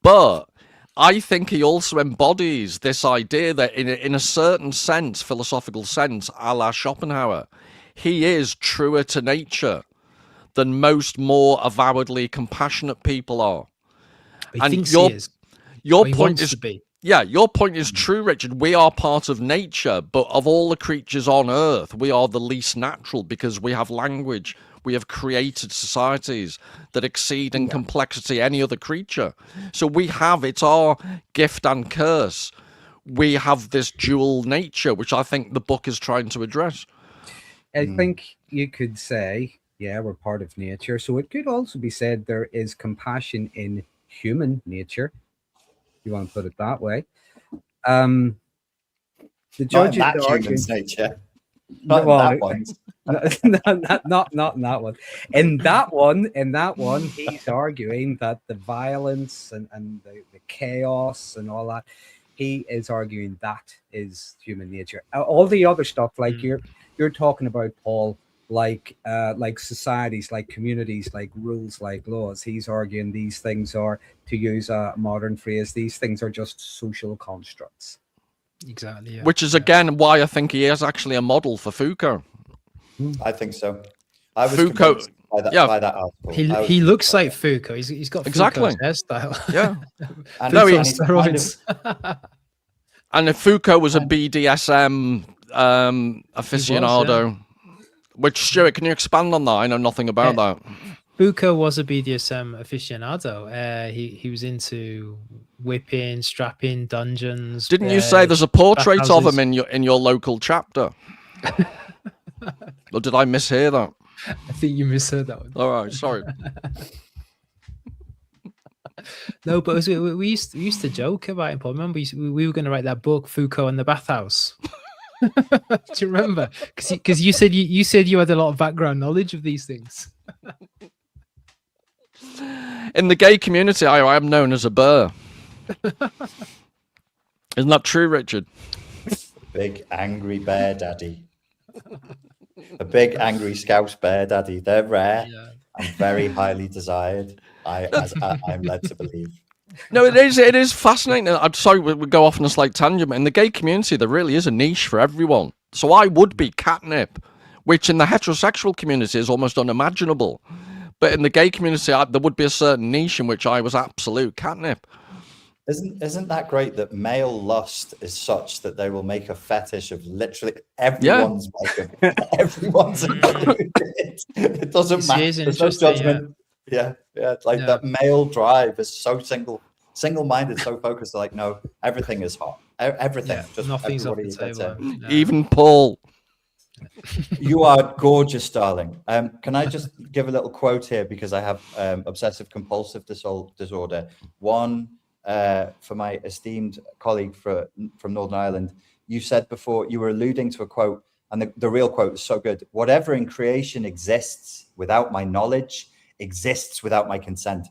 But I think he also embodies this idea that in a certain sense, philosophical sense, a la Schopenhauer, he is truer to nature than most more avowedly compassionate people are. Your point is your point is true, Richard. We are part of nature, but of all the creatures on Earth, we are the least natural because we have language. We have created societies that exceed in complexity any other creature. So it's our gift and curse. We have this dual nature, which I think the book is trying to address.
I think you could say, we're part of nature. So it could also be said there is compassion in human nature. You want to put it that way. The judge
not in that nature. Not in that one.
not in that one. In that one, he's arguing that the violence and the chaos and all that, he is arguing that is human nature. All the other stuff, like you're talking about, Paul, like societies, like communities, like rules, like laws. He's arguing these things are, to use a modern phrase, these things are just social constructs.
Exactly. Yeah.
Which is again why I think he is actually a model for Foucault.
I think so. by that article.
He looks like Foucault. He's got
Exactly.
Foucault's hairstyle.
Yeah.
And
No,
Foucault
he's
on
kind
steroids.
And if Foucault was a BDSM aficionado, which, Stuart, can you expand on that? I know nothing about that.
Foucault was a BDSM aficionado. He was into whipping, strapping, dungeons.
Didn't you say there's a portrait of
bathhouses.
him in your local chapter? Or did I mishear that?
I think you misheard that one.
All right, sorry.
No, but we used to joke about it, Paul. Remember, we were going to write that book, Foucault and the Bathhouse. Do you remember? Because you said you had a lot of background knowledge of these things.
In the gay community, I am known as a bear. Isn't that true, Richard?
big angry bear daddy. A big angry Scouse bear daddy. They're rare and very highly desired. I'm led to believe.
No, it is fascinating. I'm sorry we go off on a slight tangent, but in the gay community, there really is a niche for everyone. So I would be catnip, which in the heterosexual community is almost unimaginable. But in the gay community, there would be a certain niche in which I was absolute catnip.
Isn't that great that male lust is such that they will make a fetish of literally everyone's makeup? Everyone's included. It doesn't matter. There's no judgment. Yeah. It's like that male drive is so single-minded, so focused. Like, no, everything is hot. Everything.
Yeah,
just
nothing's off the table.
No.
Even Paul.
You are gorgeous, darling. Can I just give a little quote here because I have obsessive compulsive disorder. One for my esteemed colleague from Northern Ireland. You said before, you were alluding to a quote, and the real quote is so good. Whatever in creation exists without my knowledge exists without my consent.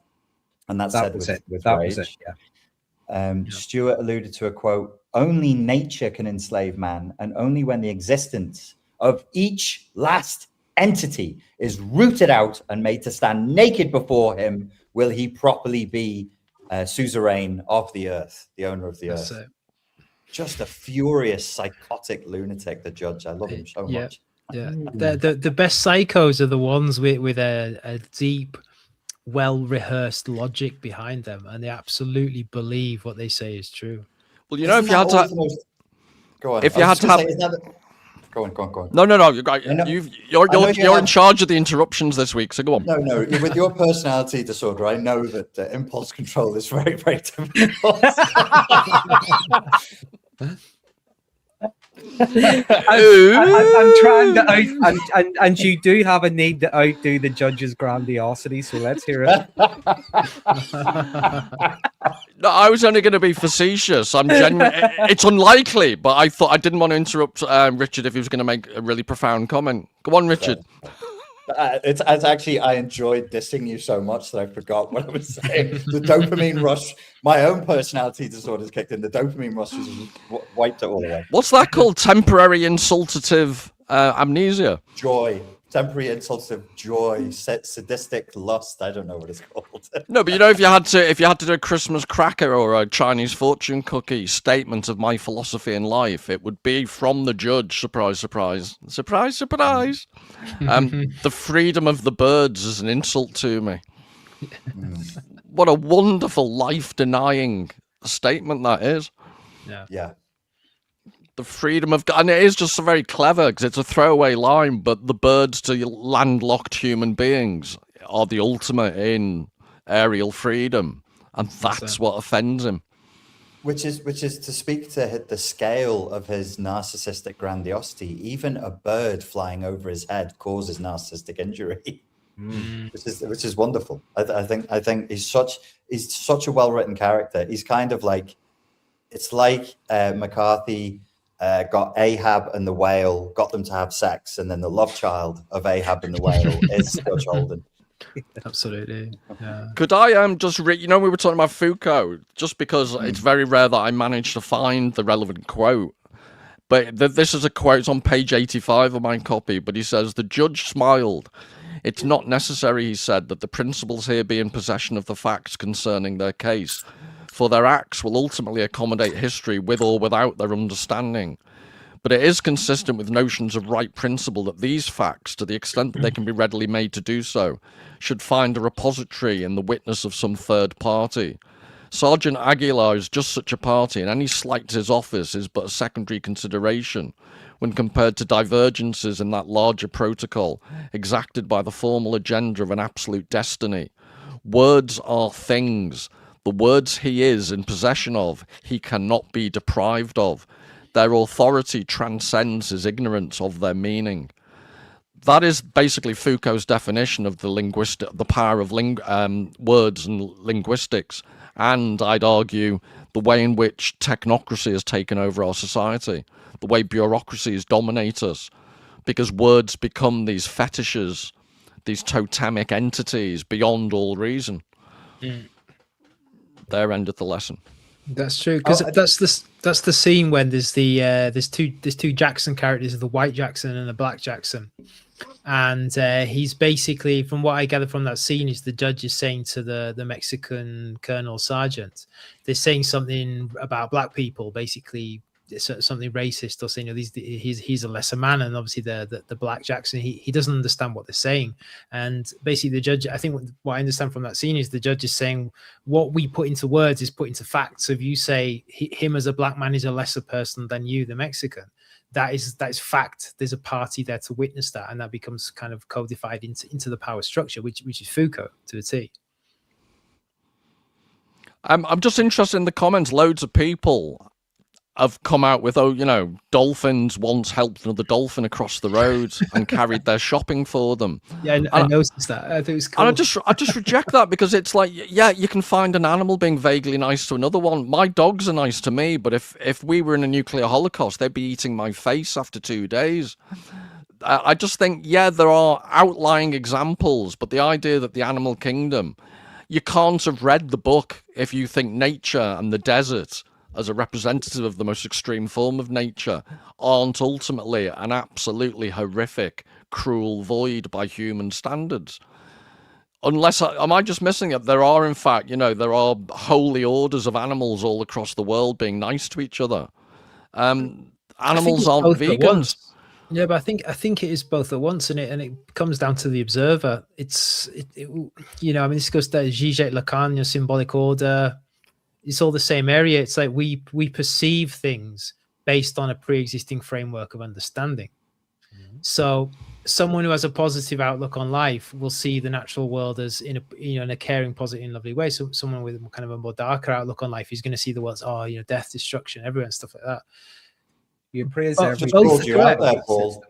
And that's said with rage. Stuart alluded to a quote, only nature can enslave man, and only when the existence of each last entity is rooted out and made to stand naked before him will he properly be suzerain of the earth, the owner of the earth. Just a furious, psychotic lunatic, the judge. I love him so much.
Yeah, the best psychos are the ones with a deep, well-rehearsed logic behind them, and they absolutely believe what they say is true.
Well, you know, if you had to,
go on.
If you had to have,
go on.
No. You're in charge of the interruptions this week, so go on.
No. With your personality disorder, I know that impulse control is very, very difficult.
I'm trying to and you do have a need to outdo the judge's grandiosity, so let's hear it.
No, I was only going to be facetious. I'm genuine. It's unlikely, but I thought I didn't want to interrupt Richard if he was going to make a really profound comment. Go on, Richard.
It's actually, I enjoyed dissing you so much that I forgot what I was saying. The dopamine rush, my own personality disorders kicked in. The dopamine rush just wiped it all away.
What's that called? Temporary insultative amnesia.
Joy. Temporary insultative joy, sadistic lust. I don't know what it's called.
No, but you know, if you had to do a Christmas cracker or a Chinese fortune cookie statement of my philosophy in life, it would be from the judge. Surprise, surprise, surprise, surprise. The freedom of the birds is an insult to me. What a wonderful life-denying statement that is.
Yeah.
The freedom of God, and it is just so very clever because it's a throwaway line, but the birds to landlocked human beings are the ultimate in aerial freedom, and that's what offends him.
Which is to speak to the scale of his narcissistic grandiosity. Even a bird flying over his head causes narcissistic injury, which is wonderful. I think he's such a well-written character. He's kind of like, it's like McCarthy got Ahab and the whale, got them to have sex, and then the love child of Ahab and the whale is Judge Holden.
Absolutely. Yeah.
Could I just we were talking about Foucault, just because it's very rare that I managed to find the relevant quote. But this is a quote, it's on page 85 of my copy, but he says, the judge smiled. It's not necessary, he said, that the principals here be in possession of the facts concerning their case, for their acts will ultimately accommodate history with or without their understanding. but it is consistent with notions of right principle that these facts, to the extent that they can be readily made to do so, should find a repository in the witness of some third party. Sergeant Aguilar is just such a party, and any slight to his office is but a secondary consideration when compared to divergences in that larger protocol exacted by the formal agenda of an absolute destiny. Words are things. The words he is in possession of, he cannot be deprived of. Their authority transcends his ignorance of their meaning. That is basically Foucault's definition of the power of words and linguistics, and I'd argue the way in which technocracy has taken over our society, the way bureaucracies dominate us, because words become these fetishes, these totemic entities beyond all reason. There endeth the lesson.
That's true, because that's the scene when there's two Jackson characters, the white Jackson and the black Jackson, and he's basically, from what I gather from that scene, is the judge is saying to the Mexican colonel sergeant, they're saying something about black people, basically something racist, or saying, he's a lesser man, and obviously the black Jackson, he doesn't understand what they're saying, and basically the judge, I think what I understand from that scene is the judge is saying what we put into words is put into facts. So if you say him as a black man is a lesser person than you, the Mexican, that is fact. There's a party there to witness that, and that becomes kind of codified into the power structure, which is Foucault to a T.
I'm just interested in the comments. Loads of people have come out with, dolphins once helped another dolphin across the road and carried their shopping for them.
Yeah, I noticed that. I think it was cool.
And I just reject that, because it's like, yeah, you can find an animal being vaguely nice to another one. My dogs are nice to me, but if we were in a nuclear holocaust, they'd be eating my face after 2 days. I just think, yeah, there are outlying examples, but the idea that the animal kingdom, you can't have read the book if you think nature and the desert, as a representative of the most extreme form of nature, aren't ultimately an absolutely horrific, cruel void by human standards. Unless, am I just missing it? There are, in fact, there are holy orders of animals all across the world being nice to each other. Animals aren't vegans.
Yeah, but I think it is both at once, and it comes down to the observer. This goes to Zizek Lacan, your symbolic order. It's all the same area. It's like we perceive things based on a pre-existing framework of understanding. Mm-hmm. So someone who has a positive outlook on life will see the natural world as in a caring, positive, and lovely way. So someone with kind of a more darker outlook on life is going to see the world as death, destruction, everywhere, and stuff like that.
You praise
you out there, Paul.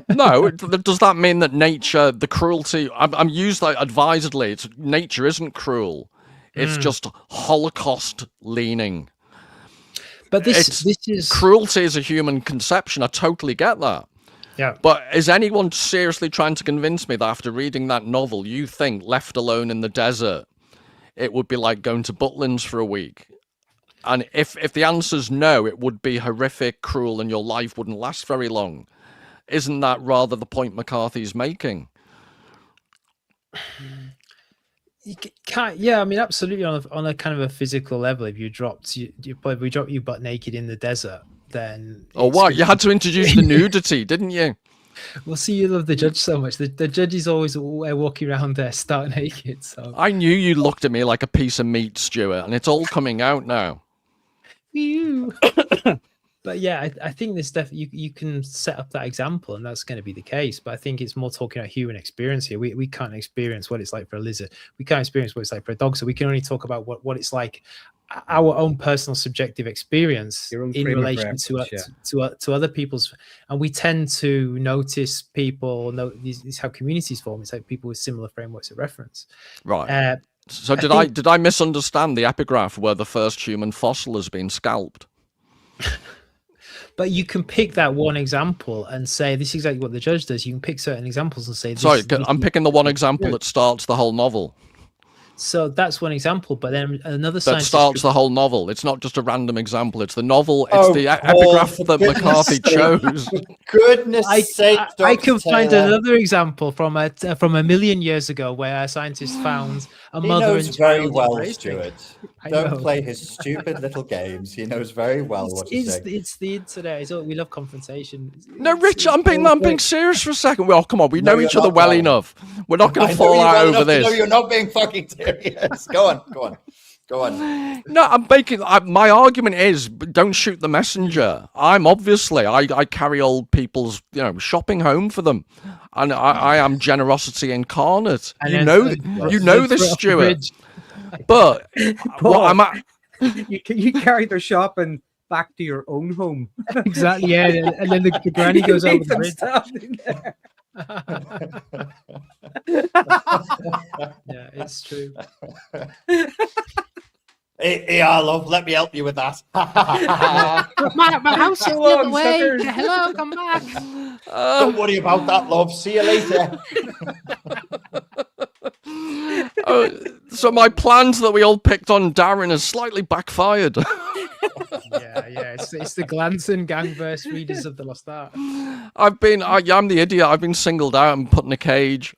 No, does that mean that nature, the cruelty? I'm used that advisedly. Nature isn't cruel. It's just Holocaust leaning.
But this is
cruelty is a human conception. I totally get that.
Yeah.
But is anyone seriously trying to convince me that after reading that novel, you think left alone in the desert, it would be like going to Butlins for a week? And if the answer's no, it would be horrific, cruel, and your life wouldn't last very long. Isn't that rather the point McCarthy's making?
You can't, yeah, I mean, absolutely. On a kind of a physical level, if we dropped you butt naked in the desert, then
wow, you had to introduce the nudity, didn't you?
Well, see, you love the judge so much. The judge is always walking around there stark naked. So
I knew you looked at me like a piece of meat, Stuart, and it's all coming out now.
But yeah, I think there's definitely you can set up that example, and that's going to be the case. But I think it's more talking about human experience here. We can't experience what it's like for a lizard. We can't experience what it's like for a dog. So we can only talk about what it's like, our own personal subjective experience in relation to other people's. And we tend to notice people. These how communities form. It's like people with similar frameworks of reference.
Right. So did I misunderstand the epigraph where the first human fossil has been scalped?
But you can pick that one example and say this is exactly what the judge does. You can pick certain examples and say,
I'm picking the one example that starts the whole novel.
So that's one example, but then another
That
scientist
starts the whole novel. It's not just a random example. It's the novel. It's
Oh,
the
Paul,
epigraph
for
that
goodness
McCarthy
sake.
chose.
Goodness sake,
I
Dr.
can find
Taylor.
another example from a million years ago where a scientist found a
He
mother
knows
and
very
child
well,
embracing.
Stuart.
I
Don't
know.
play his stupid little games. He knows very well what he's saying.
It's the internet. We love confrontation.
No, Rich, I'm being serious for a second. Well, come on, we
No,
know
you're
each other
not,
well
darling.
enough. We're not going
I
to
know
fall
you
out
well
over
enough to
this.
know you're not being fucking serious. Go on.
No, my argument is don't shoot the messenger. I carry old people's shopping home for them, and I am generosity incarnate.
And
You
then-
know
then
this,
throw it off the
Stuart.
bridge.
But
Paul,
what am I?
you carry their shopping back to your own home.
Exactly, yeah. And then the granny goes
You
over
leave
the
them
bridge.
standing there.
Yeah, it's true.
Yeah, love. Let me help you with that.
My house is
So
the other
long,
way.
suckers.
Hello, come back.
Don't worry about that, love. See you later.
So my plans that we all picked on Darren has slightly backfired.
Yeah. It's the Glanton Gang versus Readers of the Lost Art.
I'm the idiot. I've been singled out and put in a cage.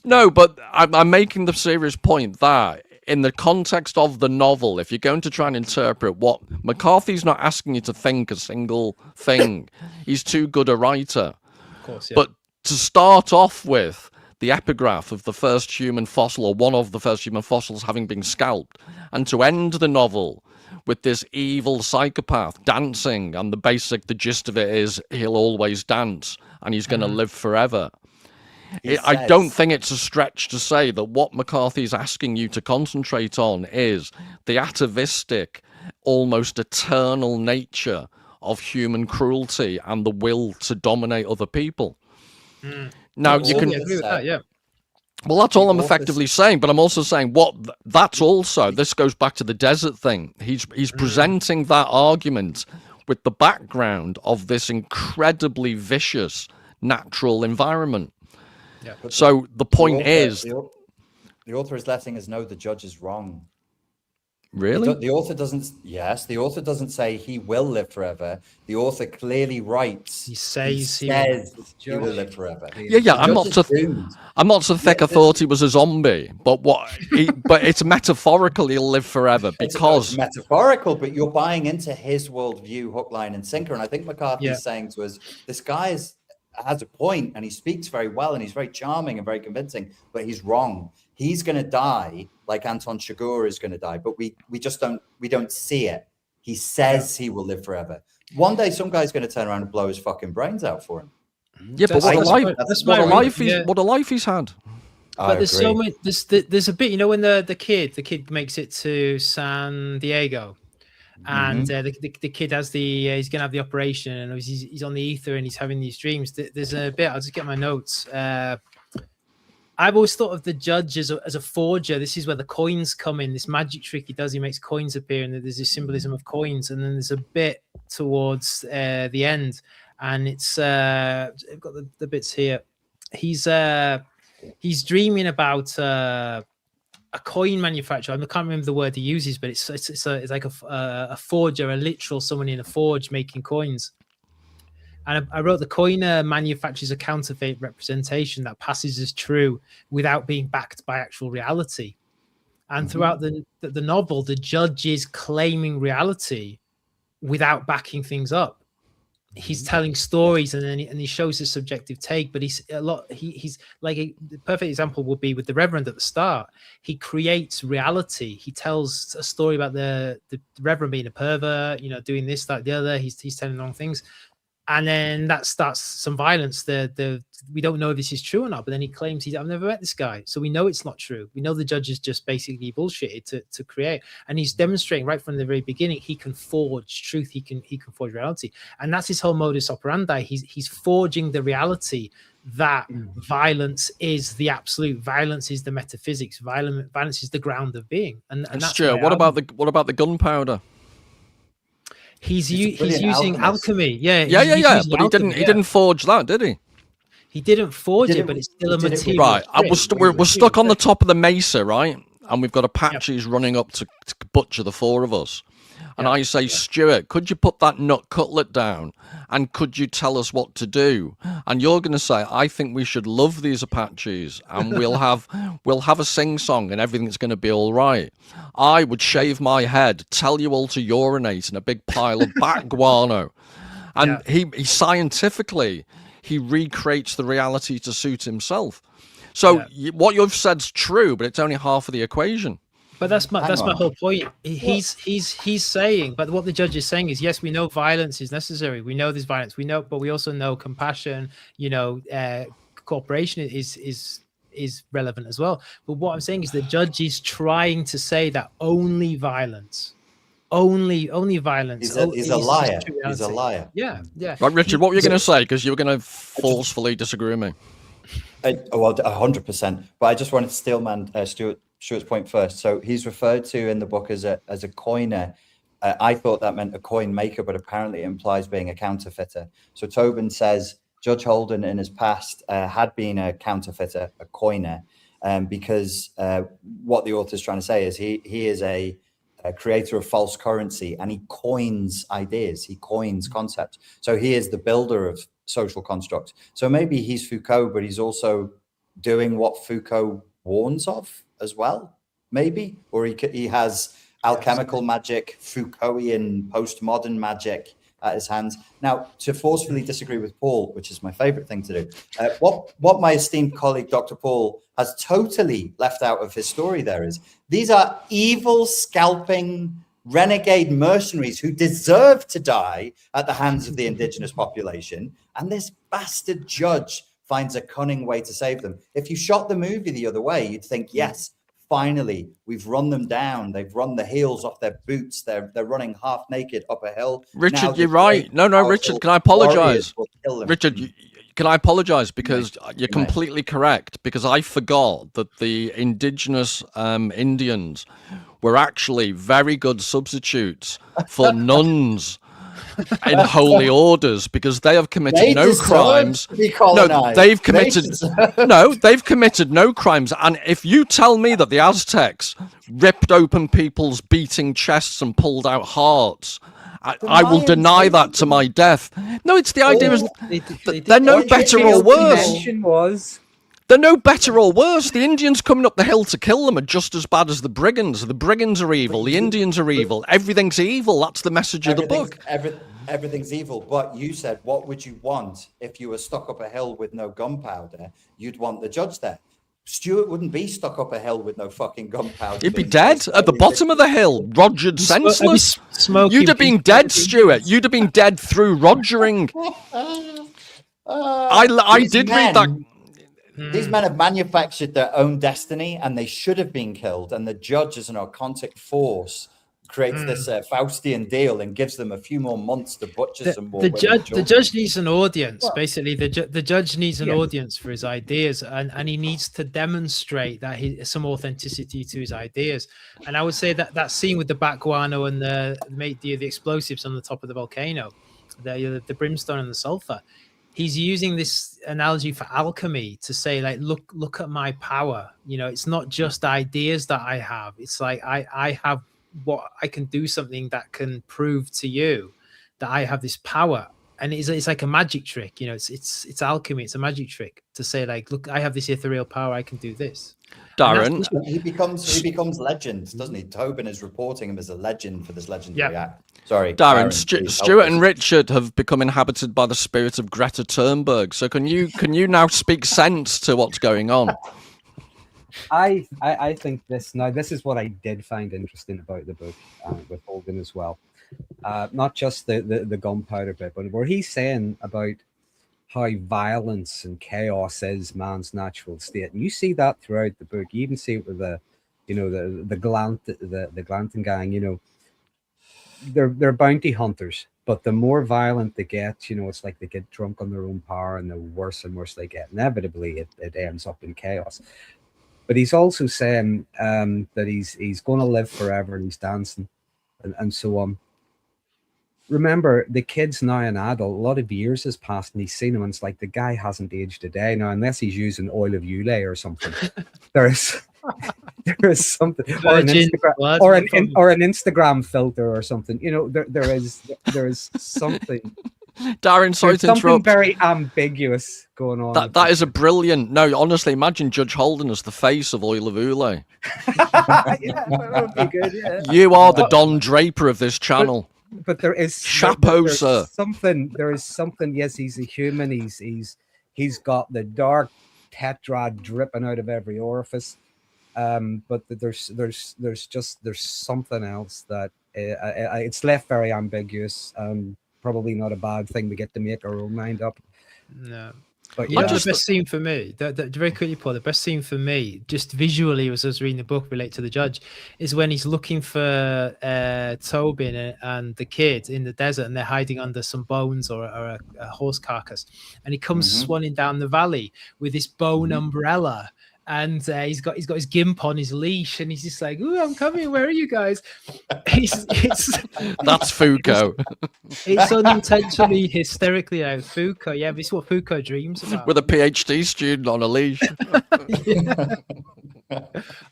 No, but I'm making the serious point that in the context of the novel, if you're going to try and interpret what McCarthy's not asking you to think a single thing, he's too good a writer.
Of course, yeah.
But to start off with the epigraph of the first human fossil, or one of the first human fossils having been scalped, and to end the novel with this evil psychopath dancing, and the gist of it is he'll always dance and he's going to live forever. I don't think it's a stretch to say that what McCarthy's asking you to concentrate on is the atavistic, almost eternal nature of human cruelty and the will to dominate other people. Now, you can...
agree with that, yeah.
Well, that's all I'm effectively saying, but I'm also saying this goes back to the desert thing. He's presenting that argument with the background of this incredibly vicious natural environment.
Yeah.
So the point is...
The author is letting us know the judge is wrong.
Really?
The author doesn't... Yes, the author doesn't say he will live forever. The author clearly writes...
He says
he will live forever.
Yeah. I'm not so thick. I thought he was a zombie, but but it's metaphorical. He'll live forever because
it's metaphorical. But you're buying into his worldview, hook, line, and sinker. And I think McCarthy is saying to us, this guy has a point, and he speaks very well, and he's very charming and very convincing. But he's wrong. He's going to die like Anton Chigurh is going to die, but we don't see it. He says he will live forever. One day, some guy's going to turn around and blow his fucking brains out for him.
Yeah, but what a life he's had.
But there's so many. There's a bit, when the kid makes it to San Diego, and the kid has he's gonna have the operation, and he's on the ether and he's having these dreams. There's a bit. I'll just get my notes. I've always thought of the judge as a forger. This is where the coins come in. This magic trick he does. He makes coins appear, and there's this symbolism of coins. And then there's a bit towards the end, and it's I've got the bits here. He's dreaming about a coin manufacturer. I can't remember the word he uses, but it's like a forger, a literal someone in a forge making coins. And I wrote the coin manufactures a counterfeit representation that passes as true without being backed by actual reality. And throughout the novel, the judge is claiming reality without backing things up. He's telling stories, and then he shows his subjective take. But he's like the perfect example would be with the Reverend at the start. He creates reality. He tells a story about the Reverend being a pervert, doing this, that, the other. He's telling wrong things. And then that starts some violence. We don't know if this is true or not, but then he claims I've never met this guy. So we know it's not true. We know the judge is just basically bullshitted to create. And he's demonstrating right from the very beginning, he can forge truth. He can forge reality. And that's his whole modus operandi. He's forging the reality that violence is the absolute. Violence is the metaphysics. Violence is the ground of being. And that's
Stuart, what about the gunpowder?
He's using alchemy. Yeah.
But he didn't forge that, did he?
He didn't forge it, but it's still a material.
Right. We're stuck on the top of the mesa, right? and we've got Apaches running up to butcher the four of us. And I say, Stuart, could you put that nut cutlet down? And could you tell us what to do? And you're going to say, I think we should love these Apaches, and we'll have a sing-song, and everything's going to be all right. I would shave my head, tell you all to urinate in a big pile of bat guano. And he scientifically, he recreates the reality to suit himself. So what you've said's true, but it's only half of the equation.
But that's my whole point. He's saying, but what the judge is saying is, yes, we know violence is necessary. We know there's violence. We know, but we also know compassion. Cooperation is relevant as well. But what I'm saying is, the judge is trying to say that only violence, only violence.
He's a liar. He's a liar.
Yeah.
Right, Richard, what were you going to say? Because you were going to forcefully disagree with me.
Well, 100%. But I just wanted to steelman Stuart's point first. So he's referred to in the book as a coiner. I thought that meant a coin maker, but apparently it implies being a counterfeiter. So Tobin says Judge Holden in his past had been a counterfeiter, a coiner, because what the author's trying to say is he is a creator of false currency, and he coins ideas, he coins concepts. So he is the builder of social constructs. So maybe he's Foucault, but he's also doing what Foucault warns of as well, maybe, or he has alchemical magic, Foucaultian postmodern magic at his hands. Now, to forcefully disagree with Paul, which is my favorite thing to do, what my esteemed colleague Dr. Paul has totally left out of his story there is these are evil, scalping, renegade mercenaries who deserve to die at the hands of the indigenous population, and this bastard judge finds a cunning way to save them. If you shot the movie the other way, you'd think, yes, finally, we've run them down. They've run the heels off their boots. They're running half naked up a hill.
Richard, you're right. No, Richard, can I apologize? Richard, can I apologize? Because you're completely correct. Because I forgot that the indigenous Indians were actually very good substitutes for nuns in holy orders, because they have committed no crimes. No, they've committed no crimes. And if you tell me that the Aztecs ripped open people's beating chests and pulled out hearts, I will deny that to my death. No, it's the idea is they're no better or worse. They're no better or worse. The Indians coming up the hill to kill them are just as bad as the brigands. The brigands are evil. The Indians are evil. Everything's evil. That's the message of the book.
Everything's evil. But you said, what would you want if you were stuck up a hill with no gunpowder? You'd want the judge there. Stuart wouldn't be stuck up a hill with no fucking gunpowder.
He'd be dead at the bottom of the hill, rogered senseless. You'd have been dead, Stuart. You'd have been dead through rogering. I did read that.
These men have manufactured their own destiny, and they should have been killed. And the judge, as an occultic force, creates this Faustian deal and gives them a few more months to butcher some more.
The judge needs an audience. Basically, the judge needs an audience for his ideas, and he needs to demonstrate that some authenticity to his ideas. And I would say that scene with the bat guano and the explosives on the top of the volcano, the brimstone and the sulfur. He's using this analogy for alchemy to say, like, look at my power. It's not just ideas that I have. It's like I have what I can do, something that can prove to you that I have this power. And it's like a magic trick. It's alchemy. It's a magic trick to say, like, look, I have this ethereal power. I can do this.
Darren,
he becomes legend, doesn't he? Tobin is reporting him as a legend for this legendary act. Sorry,
Darren. Stuart and Richard have become inhabited by the spirit of Greta Thunberg. So can you now speak sense to what's going on?
I think this is what I did find interesting about the book with Holden as well. Not just the gunpowder bit, but where he's saying about how violence and chaos is man's natural state, and you see that throughout the book. You even see it with the Glanton Gang. They're bounty hunters, but the more violent they get, it's like they get drunk on their own power, and the worse and worse they get. Inevitably, it ends up in chaos. But he's also saying that he's going to live forever, and he's dancing, and so on. Remember, the kid's now an adult. A lot of years has passed, and he's seen him, and it's like the guy hasn't aged a day now, unless he's using oil of Ulay or something. There's there is something, or an
Virgin
Instagram,
blood,
or
no
an
problem.
or an Instagram filter or something. You know, there is something.
Darren, sorry
There's
to
something
interrupt.
very ambiguous going on. with
That
this.
is a brilliant. No, honestly, imagine Judge Holden as the face of Oil of Ule.
Yeah, that would be good. Yeah.
You are the Don Draper of this channel.
But there is
Chapeau,
there's
sir.
something. There is something. Yes, he's a human. He's got the dark tetrad dripping out of every orifice. But there's something else that it's left very ambiguous. Probably not a bad thing. We get to make our own mind up.
No.
But
You know,
yeah,
the best scene for me, very quickly, Paul, the best scene for me, just visually, as I was reading the book, relate to the judge, is when he's looking for Tobin and the kid in the desert, and they're hiding under some bones or a horse carcass, and he comes swanning down the valley with this bone umbrella. And he's got his gimp on his leash, and he's just like, "Ooh, I'm coming. Where are you guys?"
That's Foucault.
It's unintentionally hysterically out. Foucault, yeah, this is what Foucault dreams about.
With a PhD student on a leash.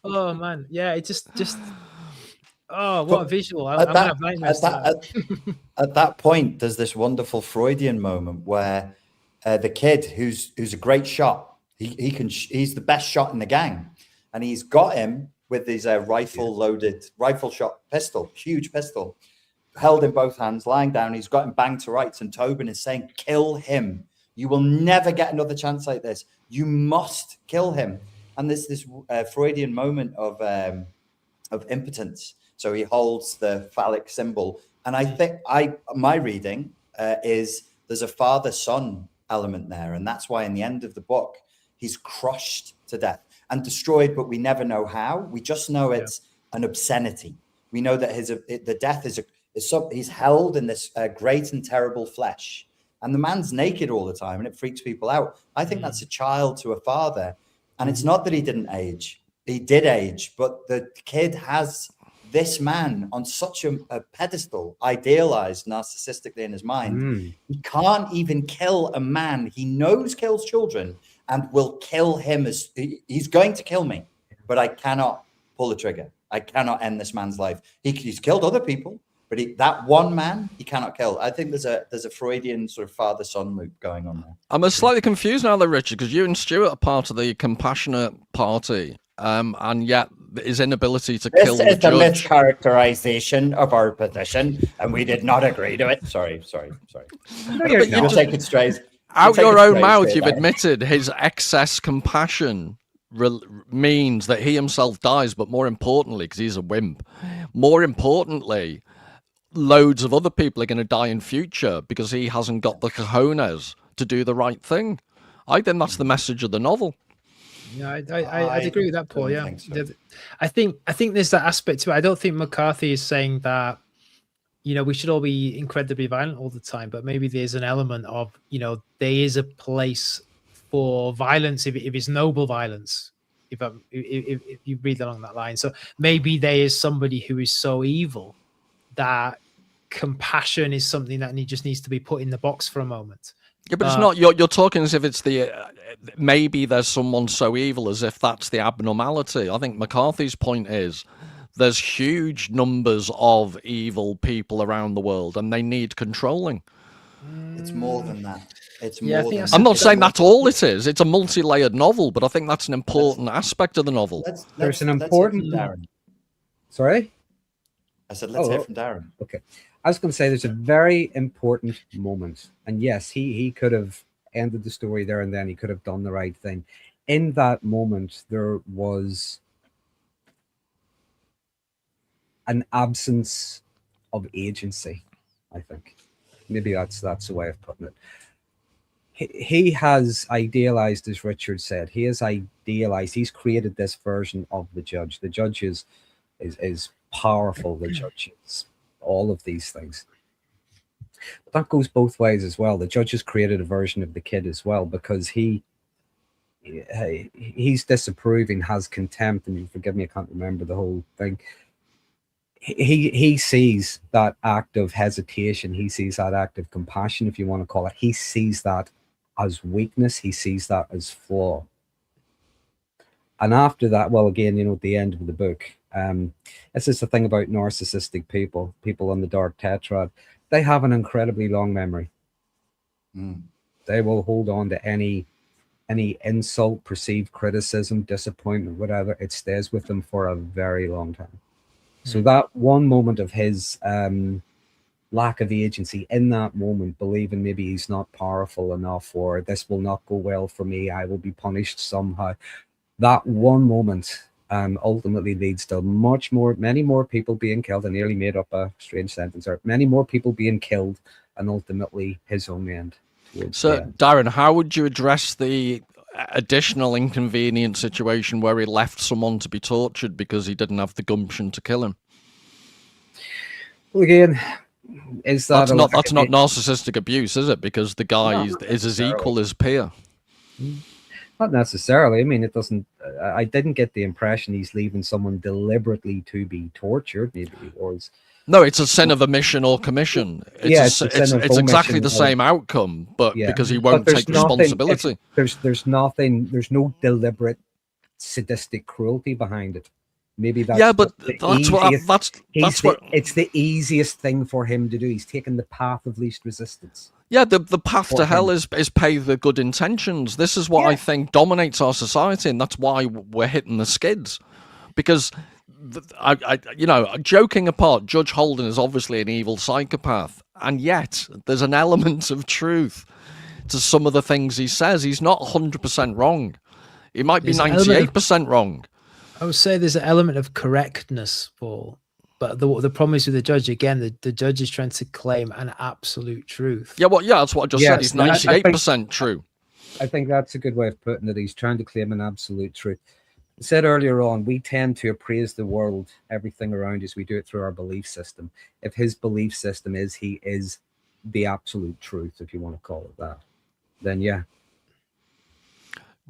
Oh man, yeah, it just oh, what a visual! I'm
At
gonna have nightmares.
at that point, there's this wonderful Freudian moment where the kid, who's a great shot, he's the best shot in the gang, and he's got him with his rifle shot pistol, huge pistol, held in both hands, lying down. He's got him banged to rights, and Tobin is saying, "Kill him. You will never get another chance like this. You must kill him." And there's this Freudian moment of impotence. So he holds the phallic symbol, and I think my reading is there's a father-son element there, and that's why in the end of the book he's crushed to death and destroyed, but we never know how. We just know it's an obscenity. We know that the death is he's held in this great and terrible flesh, and the man's naked all the time, and it freaks people out. I think that's a child to a father, and it's not that he didn't age. He did age, but the kid has this man on such a pedestal, idealized narcissistically in his mind. He can't even kill a man he knows kills children and will kill him as he's going to kill me, but I cannot pull the trigger. I cannot end this man's life. He's killed other people, but that one man he cannot kill. I think there's a Freudian sort of father-son loop going on there.
I'm slightly confused now, though, Richard, because you and Stuart are part of the compassionate party, and yet his inability to kill the
This is a
judge.
mischaracterization of our position, and we did not agree to it. Sorry.
no, you're
You're
not.
taking strays.
Out
You're
your
taking
own
strays
mouth,
here,
you've
mate.
admitted his excess compassion means that he himself dies, but more importantly, because he's a wimp, more importantly, loads of other people are going to die in future because he hasn't got the cojones to do the right thing. I think that's the message of the novel.
Yeah, I'd agree with that, Paul. Yeah,
think so.
I think there's that aspect to it. I don't think McCarthy is saying that, you know, we should all be incredibly violent all the time, but maybe there's an element of, you know, there is a place for violence if it's noble violence. If you read along that line, so maybe there is somebody who is so evil that compassion is something that just needs to be put in the box for a moment.
Yeah, but it's not. You're talking as if it's the maybe there's someone so evil as if that's the abnormality. I think McCarthy's point is there's huge numbers of evil people around the world, and they need controlling.
It's more than that. It's
Yeah, I
more
think
than
that's-
I'm not
that.
saying that's all it is. It's a multi-layered novel, but I think that's an important aspect of the novel.
There's an
let's hear
important-
from Darren.
Sorry?
I said, let's hear from Darren.
Okay. I was going to say there's a very important moment. And yes, he could have ended the story there and then. He could have done the right thing. In that moment, there was an absence of agency, I think. Maybe that's the way of putting it. He has idealized, as Richard said, he's created this version of the judge. The judge is powerful. The judge is all of these things. But that goes both ways as well. The judge has created a version of the kid as well, because he's disapproving, has contempt, and forgive me, I can't remember the whole thing. He sees that act of hesitation. He sees that act of compassion, if you want to call it. He sees that as weakness. He sees that as flaw. And after that, well, again, at the end of the book, this is the thing about narcissistic people on the Dark Tetrad. They have an incredibly long memory. They will hold on to any insult, perceived criticism, disappointment, whatever. It stays with them for a very long time. So that one moment of his lack of agency, in that moment, believing maybe he's not powerful enough, or this will not go well for me, I will be punished somehow. That one moment ultimately leads to many more people being killed. I nearly made up a strange sentence there. Many more people being killed, and ultimately his own end.
So, Darren, how would you address the additional inconvenient situation where he left someone to be tortured because he didn't have the gumption to kill him?
Well, again, that's not
narcissistic abuse, is it? Because the guy is his equal, his peer.
Not necessarily. I mean, it doesn't. I didn't get the impression he's leaving someone deliberately to be tortured. Maybe it was.
No, it's a sin of omission or commission. It's exactly the same outcome, but because he won't take responsibility.
There's no deliberate sadistic cruelty behind it. Maybe that's it's the easiest thing for him to do. He's taken the path of least resistance.
Yeah, the path to hell is pay the good intentions. This is what I think dominates our society, and that's why we're hitting the skids. Because joking apart, Judge Holden is obviously an evil psychopath, and yet there's an element of truth to some of the things he says. He's not 100% wrong. He might be 98% wrong.
I would say there's an element of correctness, Paul. But the problem is with the judge, again, the judge is trying to claim an absolute truth.
Yeah, that's what I just said. He's 98% true.
I think that's a good way of putting it. He's trying to claim an absolute truth. I said earlier on, we tend to appraise the world, everything around us, we do it through our belief system. If his belief system is he is the absolute truth, if you want to call it that, then yeah.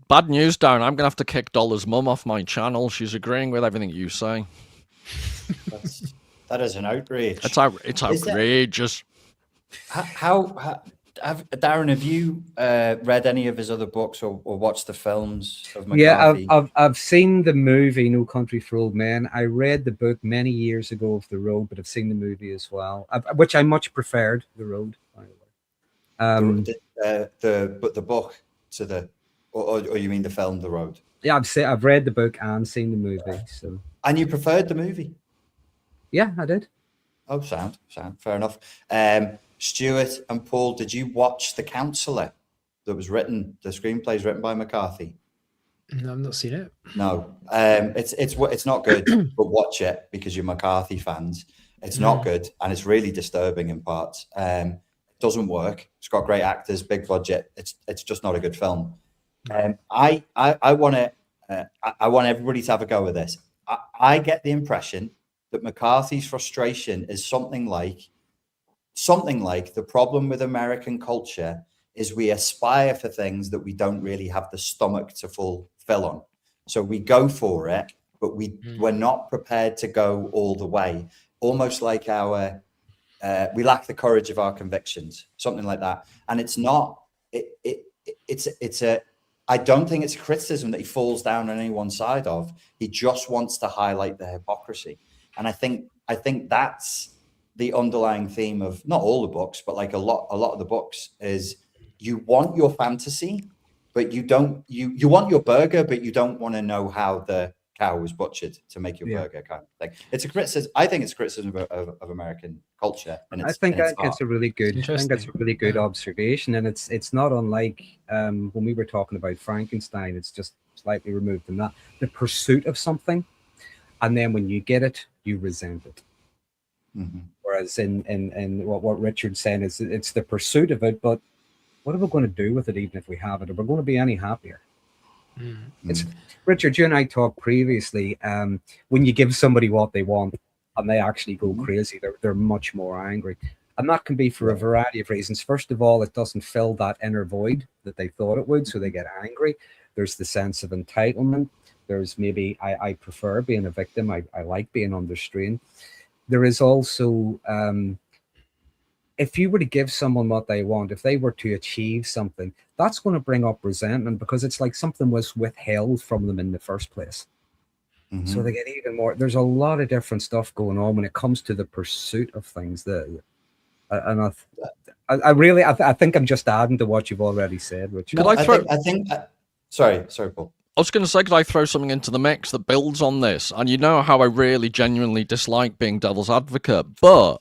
Bad news, Darren. I'm going to have to kick Dollar's mum off my channel. She's agreeing with everything you say.
That is an outrage.
It's outrageous.
Darren, have you read any of his other books or watched the films of McCarthy?
Yeah, I've seen the movie No Country for Old Men. I read the book many years ago of The Road, but I've seen the movie as well, which I much preferred. The Road, by the way.
The book to the, or you mean the film The Road?
Yeah, I've read the book and seen the movie. So.
And you preferred the movie?
Yeah, I did.
Oh, sound, fair enough. Stuart and Paul, did you watch The Counselor that was written? The screenplay is written by McCarthy.
No, I've not seen it.
No, it's not good, but watch it because you're McCarthy fans. It's not good, and it's really disturbing in parts. It doesn't work. It's got great actors, big budget. It's just not a good film. I want everybody to have a go with this. I get the impression that McCarthy's frustration is something like the problem with American culture is we aspire for things that we don't really have the stomach to fulfill on. So we go for it, but we're not prepared to go all the way. Almost like we lack the courage of our convictions, something like that. And it's not. I don't think it's a criticism that he falls down on any one side of. He just wants to highlight the hypocrisy. And I think that's the underlying theme of not all the books, but like a lot of the books is you want your fantasy, but you want your burger, but you don't want to know how the cow was butchered to make your burger, kind of thing. It's a criticism. I think it's a criticism of American culture. And
I think it's a really good observation, and it's not unlike when we were talking about Frankenstein. It's just slightly removed from that. The pursuit of something, and then when you get it, you resent it. Mm-hmm. Whereas in what Richard's saying is it's the pursuit of it, but what are we going to do with it even if we have it? Are we going to be any happier? Mm-hmm. It's Richard, you and I talked previously, when you give somebody what they want and they actually go crazy, they're much more angry. And that can be for a variety of reasons. First of all, it doesn't fill that inner void that they thought it would, so they get angry. There's the sense of entitlement. There's maybe, I prefer being a victim. I like being under strain. There is also if you were to give someone what they want, if they were to achieve something, that's going to bring up resentment because it's like something was withheld from them in the first place.
Mm-hmm.
So they get even more. There's a lot of different stuff going on when it comes to the pursuit of things. I think I'm just adding to what you've already said, Richard.
No, I think. Sorry, Paul.
I was going to say, could I throw something into the mix that builds on this? And you know how I really genuinely dislike being devil's advocate, but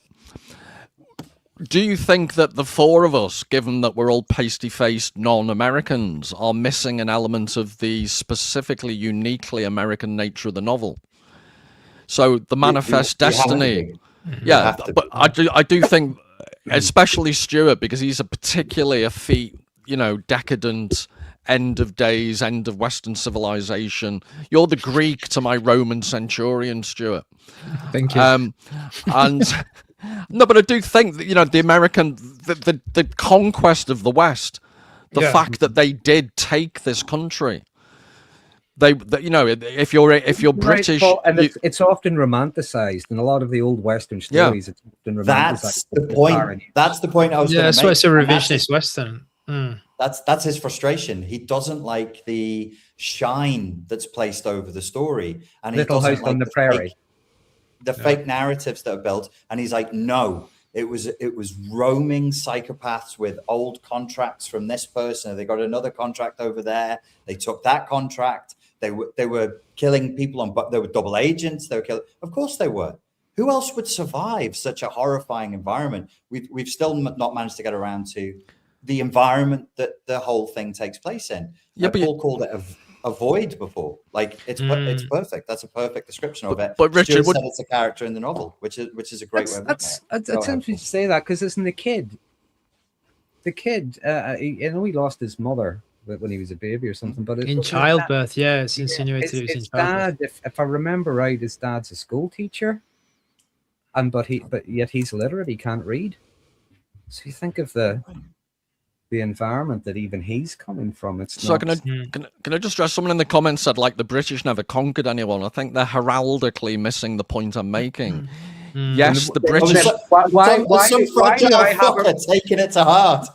do you think that the four of us, given that we're all pasty-faced non-Americans, are missing an element of the specifically uniquely American nature of the novel? So the manifest destiny, yeah, but I do think, especially Stuart, because he's a particularly effete, decadent, end of days, end of Western civilization. You're the Greek to my Roman centurion, Stuart.
Thank you.
And no, but I do think that the American, the conquest of the West, the fact that they did take this country. If you're British,
right, and it's often romanticized in a lot of the old Western stories. It's often romanticized.
That's the point. That's the point I was going to make.
That's why it's a revisionist Western.
That's his frustration. He doesn't like the shine that's placed over the story, and
Little
he doesn't
House
like
on the Prairie.
The fake narratives that are built. And he's like, no, it was roaming psychopaths with old contracts from this person. They got another contract over there. They took that contract. They were killing people but they were double agents. They were killing. Of course they were. Who else would survive such a horrifying environment? We've still not managed to get around to the environment that the whole thing takes place in. Yeah, Paul called it a void before. Like it's perfect. That's a perfect description of it.
But Richard,
said it's a character in the novel, which is a great way of looking at it.
It's interesting to say that because isn't the kid, he lost his mother when he was a baby or something. But
in childbirth, it's insinuated it was in childbirth.
Dad, if I remember right, his dad's a school teacher, but yet he's literate. He can't read. So you think of the environment that even he's coming from. It's
so can I just stress, someone in the comments said like the British never conquered anyone. I think they're heraldically missing the point I'm making. Yes, the British.
Why do I have
taking it to heart?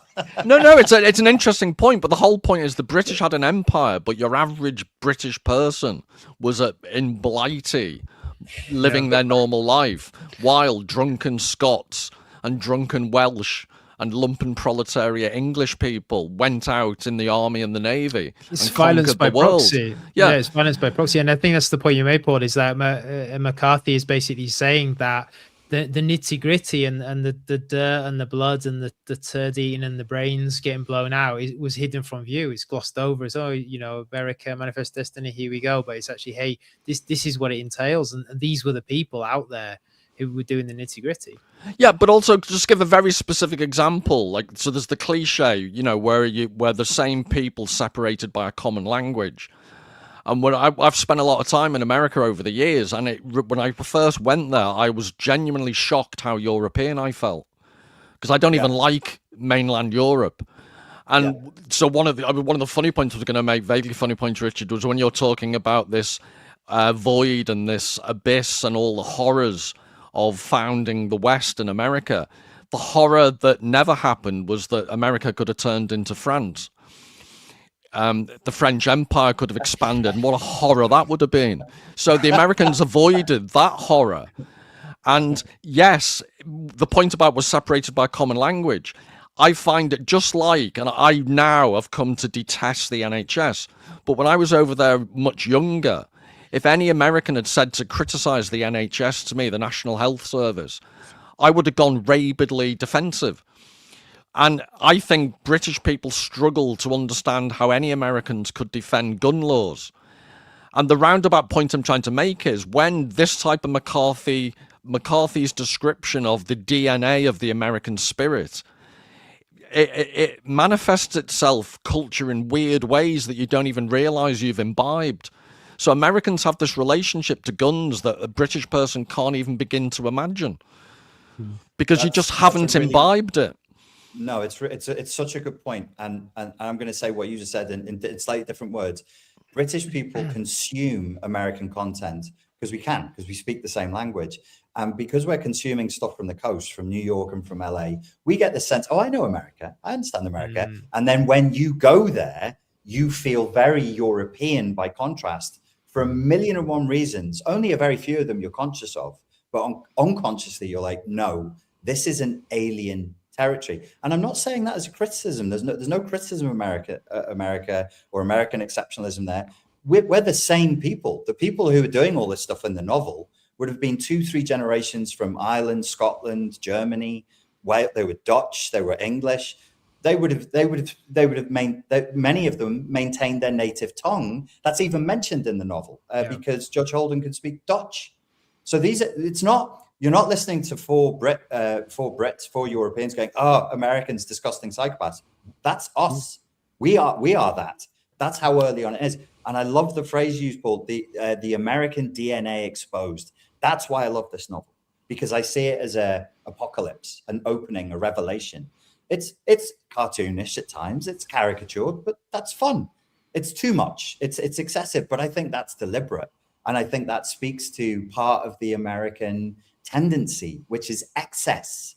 No, it's an interesting point, but the whole point is the British had an empire, but your average British person was in Blighty, living their normal life, while drunken Scots and drunken Welsh and lumpen proletariat English people went out in the army and the navy.
It's violence by proxy. Yeah, it's violence by proxy. And I think that's the point you made, Paul, is that McCarthy is basically saying that the nitty gritty and the dirt and the blood and the turd eating and the brains getting blown out, it was hidden from view. It's glossed over as, America, Manifest Destiny, here we go. But it's actually, hey, this is what it entails. And these were the people out there who were doing the nitty gritty.
Yeah, but also just give a very specific example. Like, so there's the cliche, where the same people separated by a common language. And when I've spent a lot of time in America over the years, and when I first went there, I was genuinely shocked how European I felt, because I don't even like mainland Europe. And so one of the funny points I was going to make, vaguely funny points, Richard, was when you're talking about this void and this abyss and all the horrors of founding the West in America. The horror that never happened was that America could have turned into France. The French Empire could have expanded, and what a horror that would have been. So the Americans avoided that horror. And yes, the point about was separated by a common language. I find it just like, and I now have come to detest the NHS, but when I was over there much younger, if any American had said to criticize the NHS to me, the National Health Service, I would have gone rabidly defensive. And I think British people struggle to understand how any Americans could defend gun laws. And the roundabout point I'm trying to make is when this type of McCarthy's description of the DNA of the American spirit, it manifests itself culture in weird ways that you don't even realize you've imbibed. So Americans have this relationship to guns that a British person can't even begin to imagine, because you just haven't imbibed it.
No, it's such a good point, and I'm going to say what you just said in slightly different words. British people consume American content because we speak the same language. And because we're consuming stuff from the coast, from New York and from LA, we get the sense, oh, I know America. I understand America. And then when you go there, you feel very European by contrast for 1,000,001 reasons. Only a very few of them you're conscious of. But unconsciously, you're like, no, this is an alien territory. And I'm not saying that as a criticism. There's no criticism of America or American exceptionalism there. We're the same people. The people who are doing all this stuff in the novel would have been 2-3 generations from Ireland, Scotland, Germany. They were Dutch, they were English. Many of them maintained their native tongue. That's even mentioned in the novel because Judge Holden could speak Dutch. So you're not listening to four Europeans going, oh, Americans, disgusting psychopaths. That's us. We are that. That's how early on it is. And I love the phrase you used, Paul, the American DNA exposed. That's why I love this novel, because I see it as a apocalypse, an opening, a revelation. It's cartoonish at times, it's caricatured, but that's fun. It's too much. It's excessive, but I think that's deliberate. And I think that speaks to part of the American tendency, which is excess.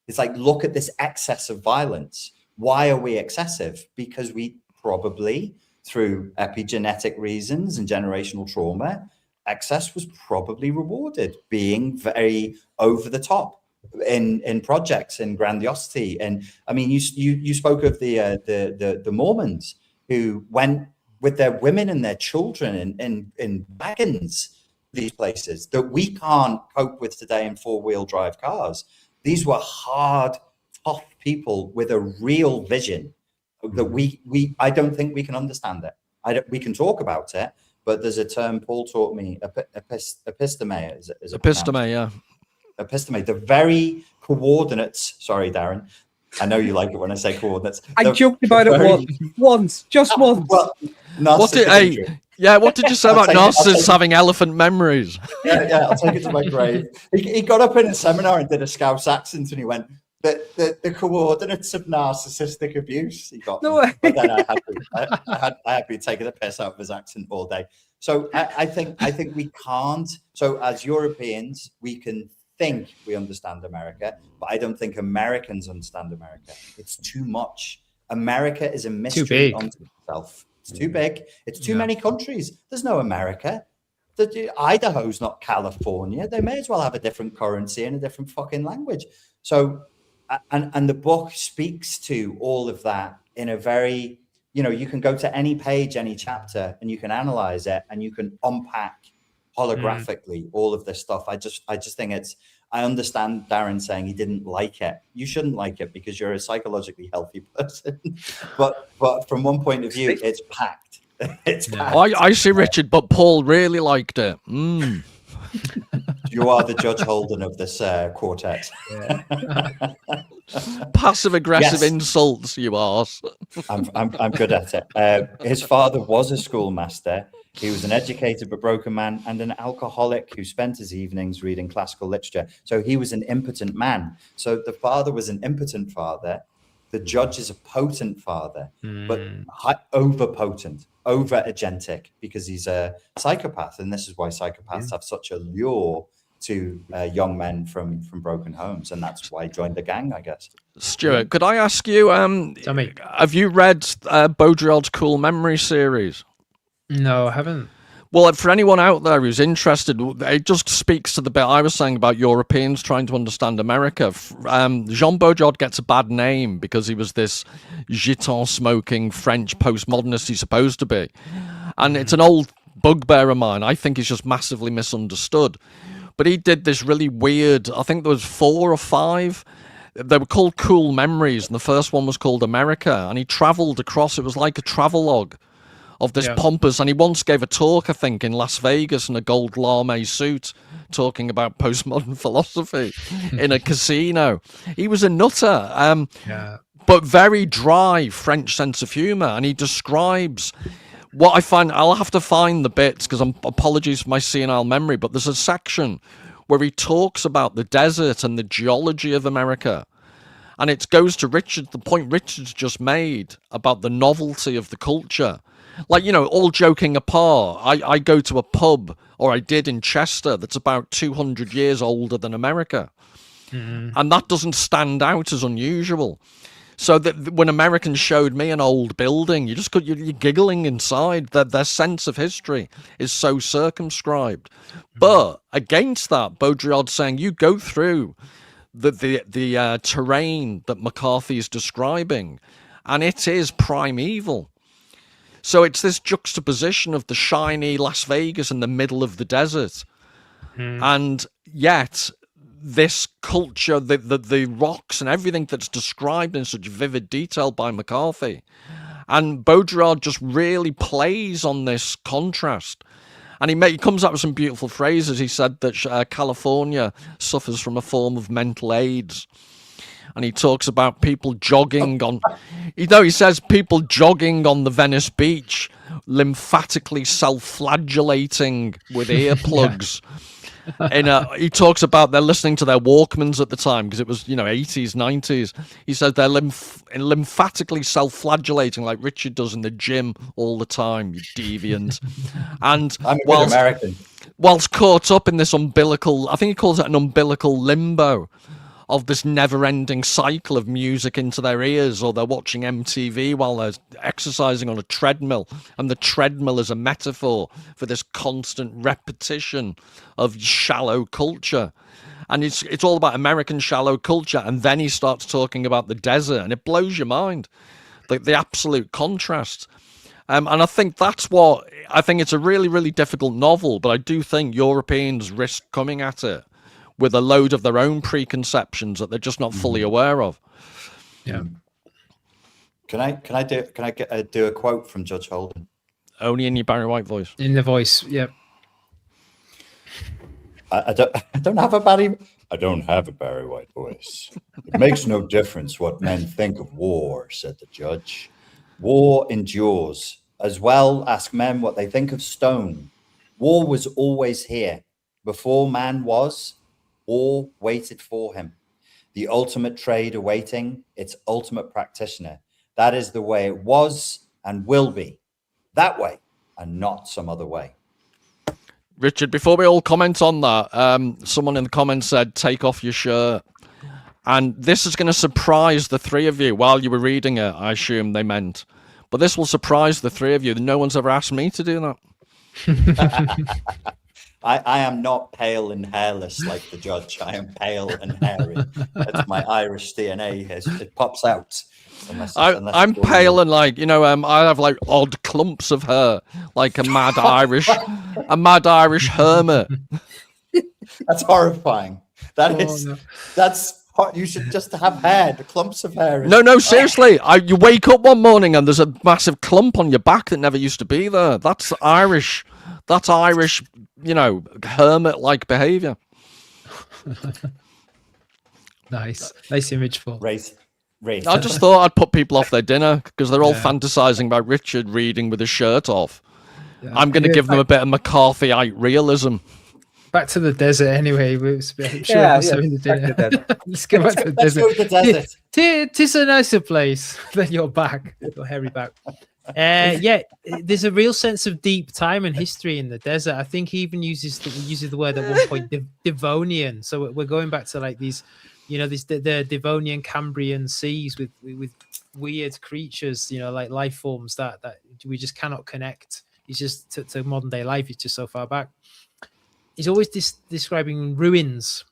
It's like, look at this excess of violence. Why are we excessive? Because we probably, through epigenetic reasons and generational trauma, excess was probably rewarded, being very over the top in projects and grandiosity. And I mean, you spoke of the Mormons who went with their women and their children in wagons, these places that we can't cope with today in 4-wheel drive cars. These were hard, tough people with a real vision that I don't think we can understand it. We can talk about it, but there's a term Paul taught me, episteme.
Episteme, yeah.
Episteme, the very coordinates. Sorry, Darren. I know you like it when I say coordinates.
I joked about it once, just once.
Well,
what did you say about narcissists having elephant memories?
Yeah, I'll take it to my grave. He got up in a seminar and did a Scouse accent, and he went, the coordinates of narcissistic abuse. He got no way. But then I had been taking the piss out of his accent all day. So I think we can't. So as Europeans, we can think we understand America, but I don't think Americans understand America. It's too much. America is a mystery unto itself. It's too big. It's too many countries. There's no America. Idaho's not California. They may as well have a different currency and a different fucking language. So, and the book speaks to all of that in a very, you can go to any page, any chapter, and you can analyze it and you can unpack holographically all of this stuff. I just think I understand Darren saying he didn't like it. You shouldn't like it because you're a psychologically healthy person. but from one point of view, it's packed. It's packed.
I see Richard, but Paul really liked it.
You are the Judge Holden of this quartet.
Passive aggressive insults, you arse.
I'm good at it. His father was a schoolmaster. He was an educated but broken man and an alcoholic who spent his evenings reading classical literature. So he was an impotent man. So the father was an impotent father. The judge is a potent father, but over-potent, over-agentic, because he's a psychopath. And this is why psychopaths have such a lure to young men from broken homes. And that's why he joined the gang, I guess.
Stuart, could I ask you, have you read Baudrillard's Cool Memory series?
No, I haven't.
Well, for anyone out there who's interested, it just speaks to the bit I was saying about Europeans trying to understand America. Jean Baudrillard gets a bad name because he was this gitan-smoking French postmodernist he's supposed to be. And it's an old bugbear of mine. I think he's just massively misunderstood. But he did this really weird, I think there was 4 or 5. They were called Cool Memories, and the first one was called America. And he travelled across, it was like a travelogue of this pompous, and he once gave a talk, I think, in Las Vegas in a gold lame suit, talking about postmodern philosophy in a casino. He was a nutter, but very dry French sense of humour, and he describes what I find, I'll have to find the bits, because apologies for my senile memory, but there's a section where he talks about the desert and the geology of America. And it goes to the point Richard's just made about the novelty of the culture. Like, all joking apart, I go to a pub, or I did in Chester, that's about 200 years older than America. And that doesn't stand out as unusual. So that when Americans showed me an old building, you're giggling inside. That their sense of history is so circumscribed. But against that, Baudrillard's saying you go through the terrain that McCarthy is describing, and it is primeval. So it's this juxtaposition of the shiny Las Vegas in the middle of the desert, and yet this culture, the rocks and everything that's described in such vivid detail by McCarthy. And Baudrillard just really plays on this contrast. And he comes up with some beautiful phrases. He said that California suffers from a form of mental AIDS. And he talks about people jogging on... he says people jogging on the Venice beach, lymphatically self-flagellating with earplugs. He talks about they're listening to their Walkmans at the time because it was 80s, 90s. He said they're lymphatically self-flagellating like Richard does in the gym all the time, you deviant. And
I'm a good American.
Whilst caught up in this umbilical, I think he calls it an umbilical limbo of this never-ending cycle of music into their ears, or they're watching MTV while they're exercising on a treadmill, and the treadmill is a metaphor for this constant repetition of shallow culture. And it's all about American shallow culture, and then he starts talking about the desert, and it blows your mind, the absolute contrast. And I think it's a really, really difficult novel, but I do think Europeans risk coming at it with a load of their own preconceptions that they're just not fully aware of.
Yeah.
Can I do a quote from Judge Holden?
Only in your Barry White voice.
In the voice, yeah.
I don't have a Barry White voice. It makes no difference what men think of war, said the judge. War endures. As well ask men what they think of stone. War was always here. Before man was, war waited for him. The ultimate trade awaiting its ultimate practitioner. That is the way it was and will be. That way and not some other way.
Richard, before we all comment on that, someone in the comments said, take off your shirt. And this is going to surprise the three of you while you were reading it, I assume they meant. But this will surprise the three of you. No one's ever asked me to do that.
I am not pale and hairless like the judge. I am pale and hairy. That's my Irish DNA. It pops out.
I'm pale and I have like odd clumps of hair, like a mad Irish hermit.
That's horrifying. That's you should just have hair. The clumps of hair.
No, seriously. You wake up one morning and there's a massive clump on your back that never used to be there. That's Irish. That's Irish, hermit-like behaviour.
Nice image for
race.
I just thought I'd put people off their dinner because they're all fantasizing about Richard reading with his shirt off. Yeah. I'm going to give them a bit of McCarthyite realism.
Back to the desert anyway. I'm sure the dinner. Let's go back to the desert. Tis a nicer place than your back, your hairy back. There's a real sense of deep time and history in the desert. I think he even uses the word at one point, Devonian. So we're going back to like these, the Devonian Cambrian seas with weird creatures, like life forms that we just cannot connect. It's just to modern day life. It's just so far back. He's always describing ruins,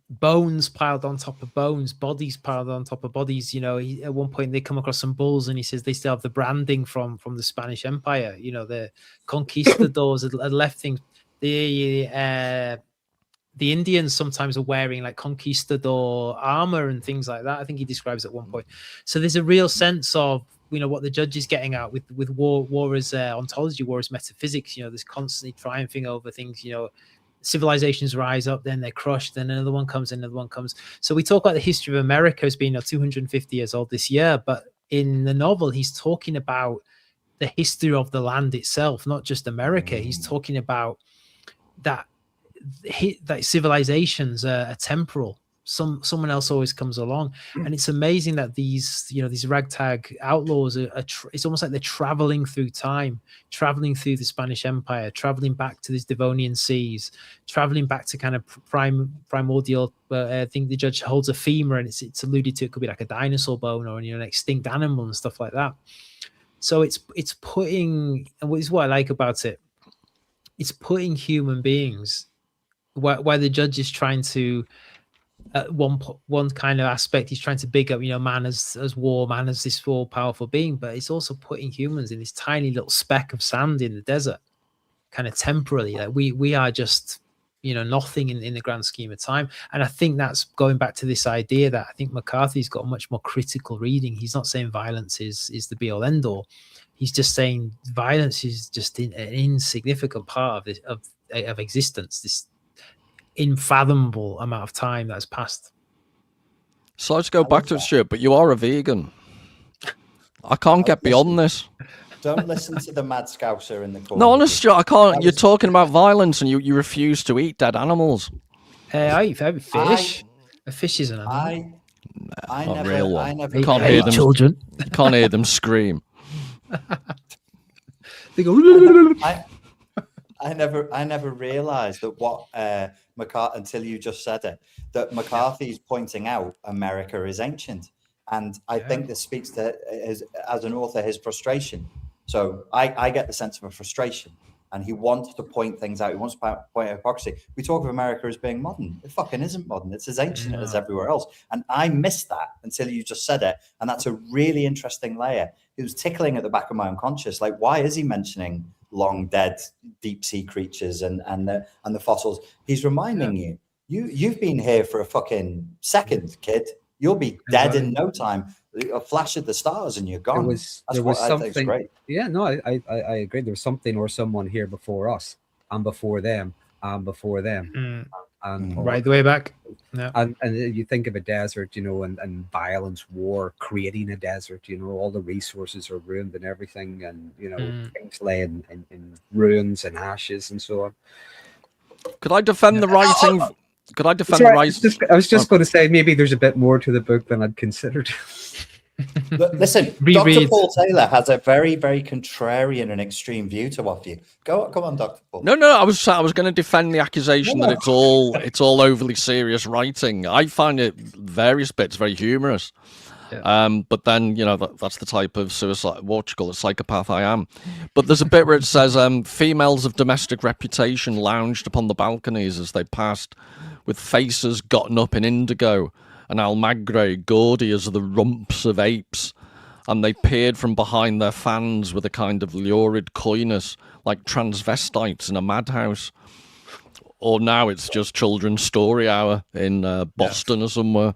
bones piled on top of bones, bodies piled on top of bodies. At one point they come across some bulls and he says they still have the branding from the Spanish Empire. The conquistadors had left things. The Indians sometimes are wearing like conquistador armor and things like that. I think he describes at one point. So there's a real sense of what the judge is getting at with war as ontology, war as metaphysics. There's constantly triumphing over things. Civilizations rise up, then they're crushed, then another one comes. So we talk about the history of America as being 250 years old this year, but in the novel he's talking about the history of the land itself, not just America. He's talking about that civilizations are temporal. someone else always comes along. And it's amazing that these ragtag outlaws are it's almost like they're traveling through time, traveling through the Spanish Empire, traveling back to these Devonian seas, traveling back to kind of primordial. I think the judge holds a femur, and it's alluded to, it could be like a dinosaur bone or an extinct animal and stuff like that. So it's putting, and what is what I like about it, it's putting human beings where the judge is trying to, one kind of aspect, he's trying to big up, man as war, man as this all powerful being, but it's also putting humans in this tiny little speck of sand in the desert, kind of temporarily. Like we are just, nothing in the grand scheme of time. And I think that's going back to this idea that I think McCarthy's got a much more critical reading. He's not saying violence is the be all end all. He's just saying violence is just an insignificant part of this of existence, this unfathomable amount of time that's passed.
So let's go back to it, Stuart, but you are a vegan. I can't get beyond this.
Don't listen to the mad scouser in the corner.
No, honestly, I can't. You're talking about violence and you refuse to eat dead animals.
I eat fish. A fish is an animal.
I
Not
never,
real one.
I never,
Can't hear them.
Children.
You can't hear them scream.
They go.
I never realised that what McCarthy, until you just said it, that McCarthy's pointing out America is ancient, and I think this speaks to as an author his frustration. So I get the sense of a frustration, and he wants to point things out. He wants to point out hypocrisy. We talk of America as being modern. It fucking isn't modern. It's as ancient as everywhere else, and I missed that until you just said it, and that's a really interesting layer. It was tickling at the back of my unconscious. Like, why is he mentioning long dead deep sea creatures and the fossils? He's reminding you've been here for a fucking second, kid. You'll be dead in no time. A flash of the stars and you're gone.
There was something great. Yeah, no, I agree. There was something or someone here before us and before them and before them. And
right the way back. Yeah.
And you think of a desert, and violence, war, creating a desert, all the resources are ruined and everything, and things lay in ruins and ashes and so on.
Could I defend the writing? Could I defend the writing?
I was just going to say maybe there's a bit more to the book than I'd considered.
Listen, Dr. Paul Taylor has a very, very contrarian and extreme view to offer you. Come on, Dr. Paul.
No, I was going to defend the accusation that it's all overly serious writing. I find it various bits very humorous. Yeah. But then that's the type of psychopath I am. But there's a bit where it says females of domestic reputation lounged upon the balconies as they passed, with faces gotten up in indigo and almagre gaudy as the rumps of apes, and they peered from behind their fans with a kind of lurid coyness, like transvestites in a madhouse. Or now it's just children's story hour in Boston or somewhere.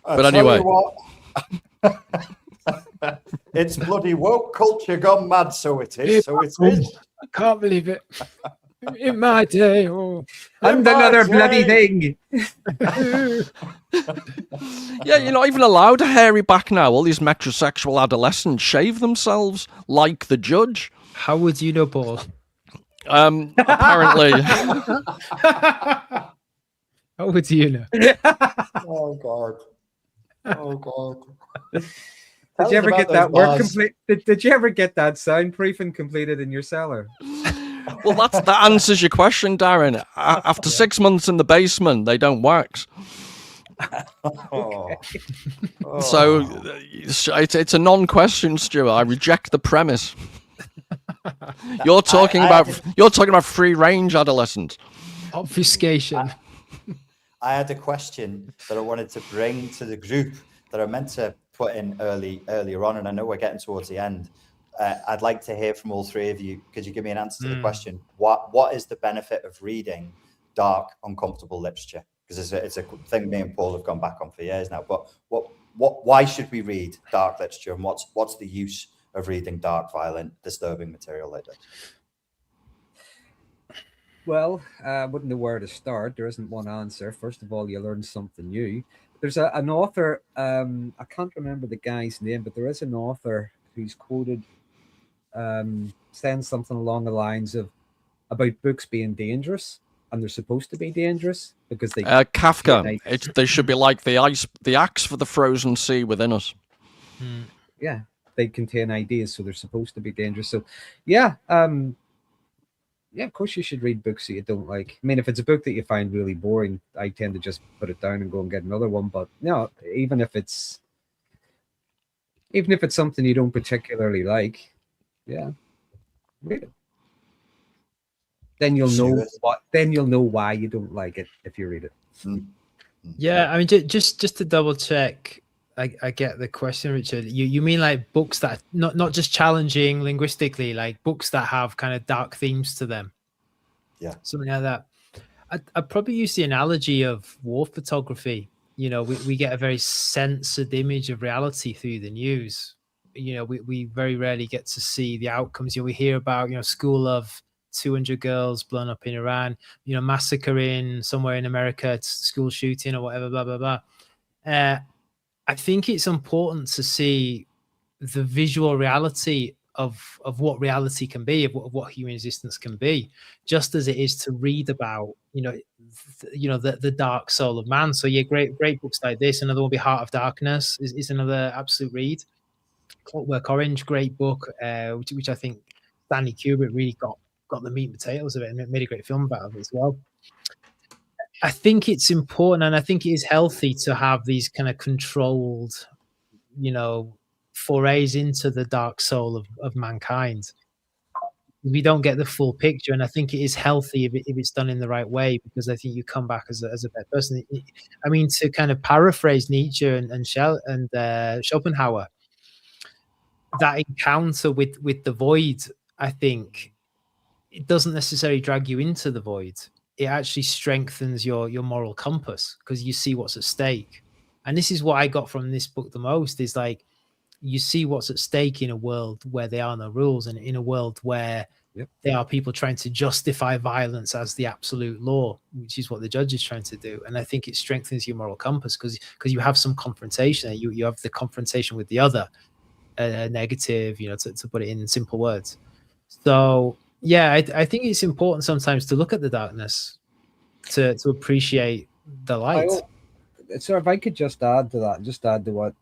But anyway,
it's bloody woke culture gone mad, so it is. So it is.
I can't believe it. In my day,
and another bloody thing.
Yeah, you're not even allowed a hairy back now. All these metrosexual adolescents shave themselves like the judge.
How would you know, Paul?
Apparently.
How would you know?
Oh God.
Did you ever get that work complete? Did you ever get that soundproof and completed in your cellar?
Well, that answers your question, Darren. After 6 months in the basement, they don't wax. So it's a non-question, Stuart. I reject the premise. You're talking about free-range adolescents.
Obfuscation.
I had a question that I wanted to bring to the group that I meant to put in earlier on, and I know we're getting towards the end. I'd like to hear from all three of you. Could you give me an answer to the question? What is the benefit of reading dark, uncomfortable literature? Because it's a thing me and Paul have gone back on for years now. But why should we read dark literature, and what's the use of reading dark, violent, disturbing material like this?
Well, I wouldn't know where to start. There isn't one answer. First of all, you learn something new. There's an author, I can't remember the guy's name, but there is an author who's quoted saying something along the lines of about books being dangerous. and they're supposed to be dangerous because they
Kafka. They should be like the axe for the frozen sea within us.
Yeah, they contain ideas, so they're supposed to be dangerous. So, yeah, of course you should read books that you don't like. I mean, if it's a book that you find really boring, I tend to just put it down and go and get another one. But no, even if it's something you don't particularly like, yeah, read it. Then you'll know why you don't like it if you read it.
Yeah, I mean, just to double check, I get the question, Richard. You mean like books that not just challenging linguistically, like books that have kind of dark themes to them?
Yeah,
something like that. I'd probably use the analogy of war photography. You know, we get a very censored image of reality through the news. You know, we very rarely get to see the outcomes. You know, we hear about, school of 200 girls blown up in Iran, massacre in somewhere in America, school shooting or whatever, blah, blah, blah. I think it's important to see the visual reality of what reality can be, of what human existence can be, just as it is to read about, the dark soul of man. So yeah, great books like this. Another one will be Heart of Darkness is another absolute read. Clockwork Orange, great book, which I think Stanley Kubrick really got the meat and potatoes of it and made a great film about it as well. I think it's important, and I think it is healthy to have these kind of controlled, forays into the dark soul of mankind. We don't get the full picture, and I think it is healthy if it's done in the right way, because I think you come back as a better person. I mean, to kind of paraphrase Nietzsche and Schopenhauer, that encounter with the void, I think it doesn't necessarily drag you into the void. It actually strengthens your moral compass, because you see what's at stake. And this is what I got from this book the most, is like, you see what's at stake in a world where there are no rules, and in a world where there are people trying to justify violence as the absolute law, which is what the judge is trying to do. And I think it strengthens your moral compass, because you have some confrontation. You have the confrontation with the other, negative, to put it in simple words. So yeah, I think it's important sometimes to look at the darkness to appreciate the light.
So if I could just add to what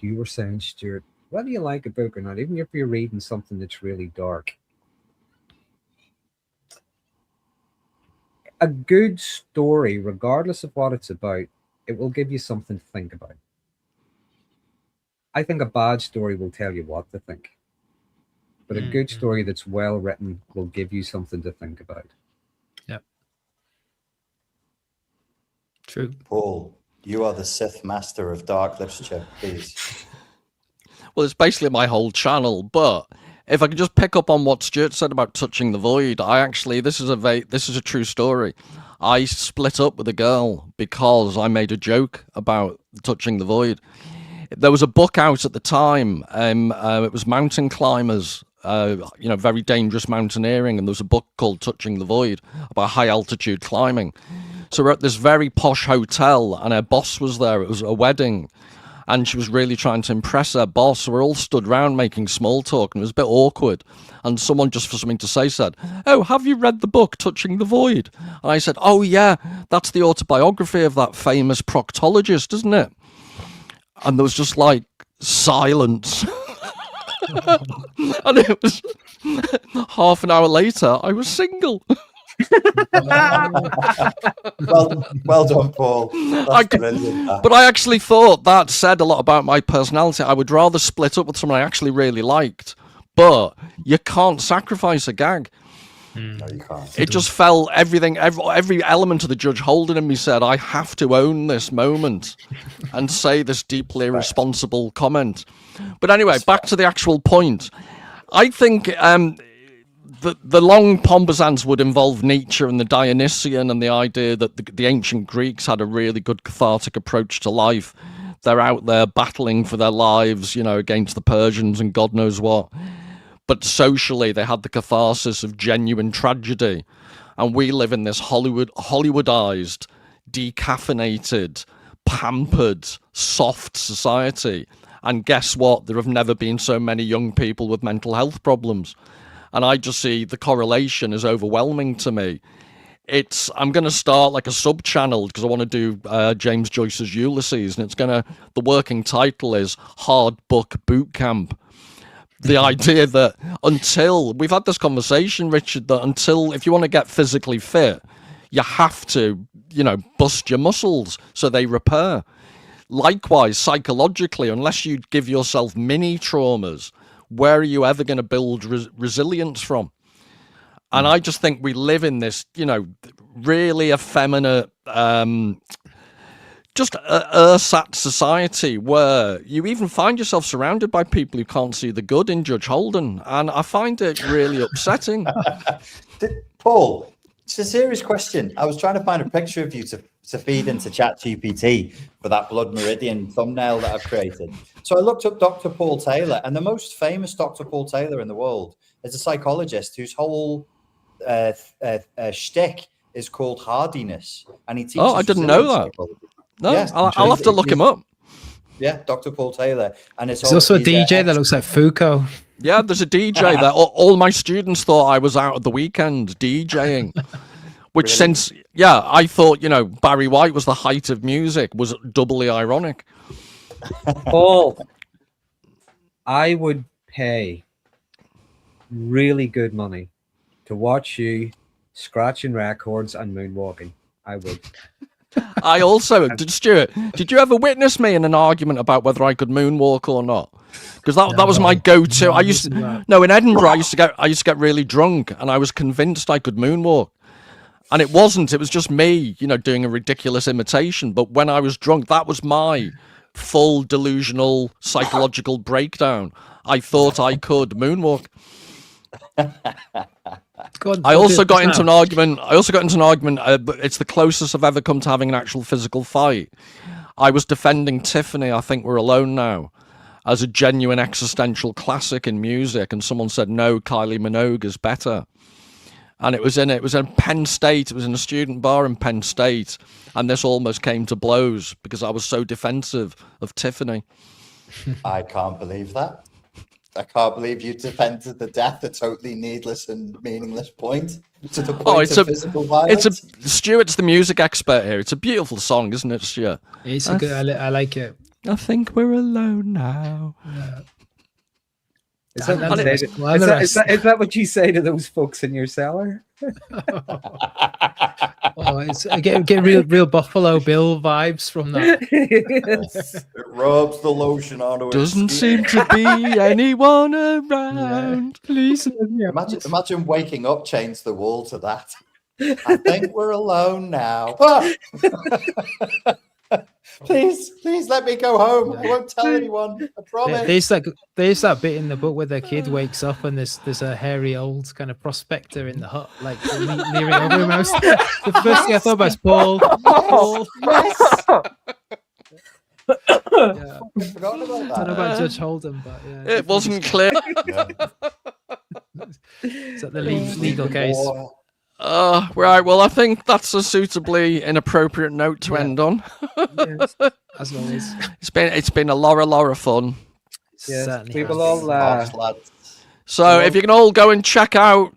you were saying, Stuart, whether you like a book or not, even if you're reading something that's really dark, a good story, regardless of what it's about, it will give you something to think about. I think a bad story will tell you what to think, but a good story that's well written will give you something to think about.
Yep. True.
Paul, you are the Sith master of dark literature, please.
Well, it's basically my whole channel, but if I could just pick up on what Stuart said about touching the void, this is a true story. I split up with a girl because I made a joke about touching the void. There was a book out at the time. It was Mountain Climbers, very dangerous mountaineering, and there was a book called Touching the Void about high altitude climbing. So we're at this very posh hotel, and her boss was there. It was a wedding, and she was really trying to impress her boss. So we're all stood round making small talk, and it was a bit awkward. And someone, just for something to say, said, "Oh, have you read the book Touching the Void?" And I said, "Oh yeah, that's the autobiography of that famous proctologist, isn't it?" And there was just like silence. And it was half an hour later, I was single.
well done, Paul. That's brilliant.
But I actually thought that said a lot about my personality. I would rather split up with someone I actually really liked, but you can't sacrifice a gag.
No, you can't.
It just felt every element of the Judge Holden in me said, I have to own this moment and say this deeply irresponsible comment. But anyway, back to the actual point. I think the long pombazans would involve Nietzsche and the Dionysian, and the idea that the ancient Greeks had a really good cathartic approach to life. They're out there battling for their lives, against the Persians and God knows what. But socially, they had the catharsis of genuine tragedy. And we live in this Hollywoodized, decaffeinated, pampered, soft society. And guess what? There have never been so many young people with mental health problems. And I just see the correlation is overwhelming to me. I'm going to start like a sub channel because I want to do James Joyce's Ulysses, and the working title is Hard Book Boot Camp. The idea that we've had this conversation, Richard, that if you want to get physically fit, you have to, bust your muscles so they repair. Likewise, psychologically, unless you give yourself mini traumas, where are you ever going to build resilience from? And I just think we live in this, really effeminate, just ersatz society where you even find yourself surrounded by people who can't see the good in Judge Holden. And I find it really upsetting.
Paul, it's a serious question. I was trying to find a picture of you to feed into ChatGPT for that Blood Meridian thumbnail that I've created. So I looked up Dr. Paul Taylor, and the most famous Dr. Paul Taylor in the world is a psychologist whose whole shtick is called hardiness. And he teaches
I didn't know that. No, yeah, I'll have to look him up.
Yeah, Dr. Paul Taylor. And
there's also a DJ that looks like Foucault.
Yeah, there's a DJ that all my students thought I was out at the weekend DJing. Which really? I thought, Barry White was the height of music, was doubly ironic.
Paul, I would pay really good money to watch you scratching records and moonwalking. I would.
I also Stuart, did you ever witness me in an argument about whether I could moonwalk or not? Because that was my go-to. In Edinburgh I used to get really drunk, and I was convinced I could moonwalk. And it wasn't. It was just me, doing a ridiculous imitation. But when I was drunk, that was my full delusional psychological breakdown. I thought I could moonwalk. I also got into an argument. It's the closest I've ever come to having an actual physical fight. I was defending Tiffany, I Think We're Alone Now, as a genuine existential classic in music, and someone said, no, Kylie Minogue is better. And it was in Penn State. It was in a student bar in Penn State, and this almost came to blows because I was so defensive of Tiffany.
I can't believe that. I can't believe you defended the death, a totally needless and meaningless point, to the point of physical violence.
Stuart's the music expert here. It's a beautiful song, isn't it, Stuart?
It's a good. I like it.
I think we're alone now.
Yeah.
Is that what you say to those folks in your cellar?
It's get real Buffalo Bill vibes from that.
It rubs the lotion onto it.
Doesn't seem to be anyone around. Yeah. Please.
Imagine waking up, change the wall to that. I think we're alone now. Please let me go home. I won't tell anyone. I promise.
There's that bit in the book where the kid wakes up and there's a hairy old kind of prospector in the hut, like leering over him. The first thing I thought about was Paul.
Yes.
Yeah.
I forgot about that.
I don't know about Judge Holden, but yeah,
it wasn't clear.
Is that the legal case?
Right. Well, I think that's a suitably inappropriate note to end on.
Yes, as always.
It's been a lot of fun.
Yes, we will all.
So if you can all go and check out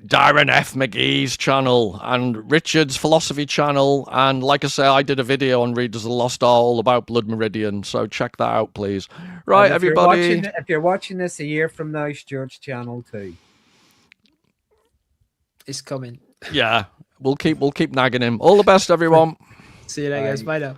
Darren F. Magee's channel and Richard's philosophy channel, and like I say, I did a video on Readers of the Lost Art all about Blood Meridian, so check that out, please. Right, everybody.
If you're watching this a year from now, Stuart's channel too.
It's coming.
Yeah, we'll keep nagging him. All the best, everyone.
See you later, guys. Bye now.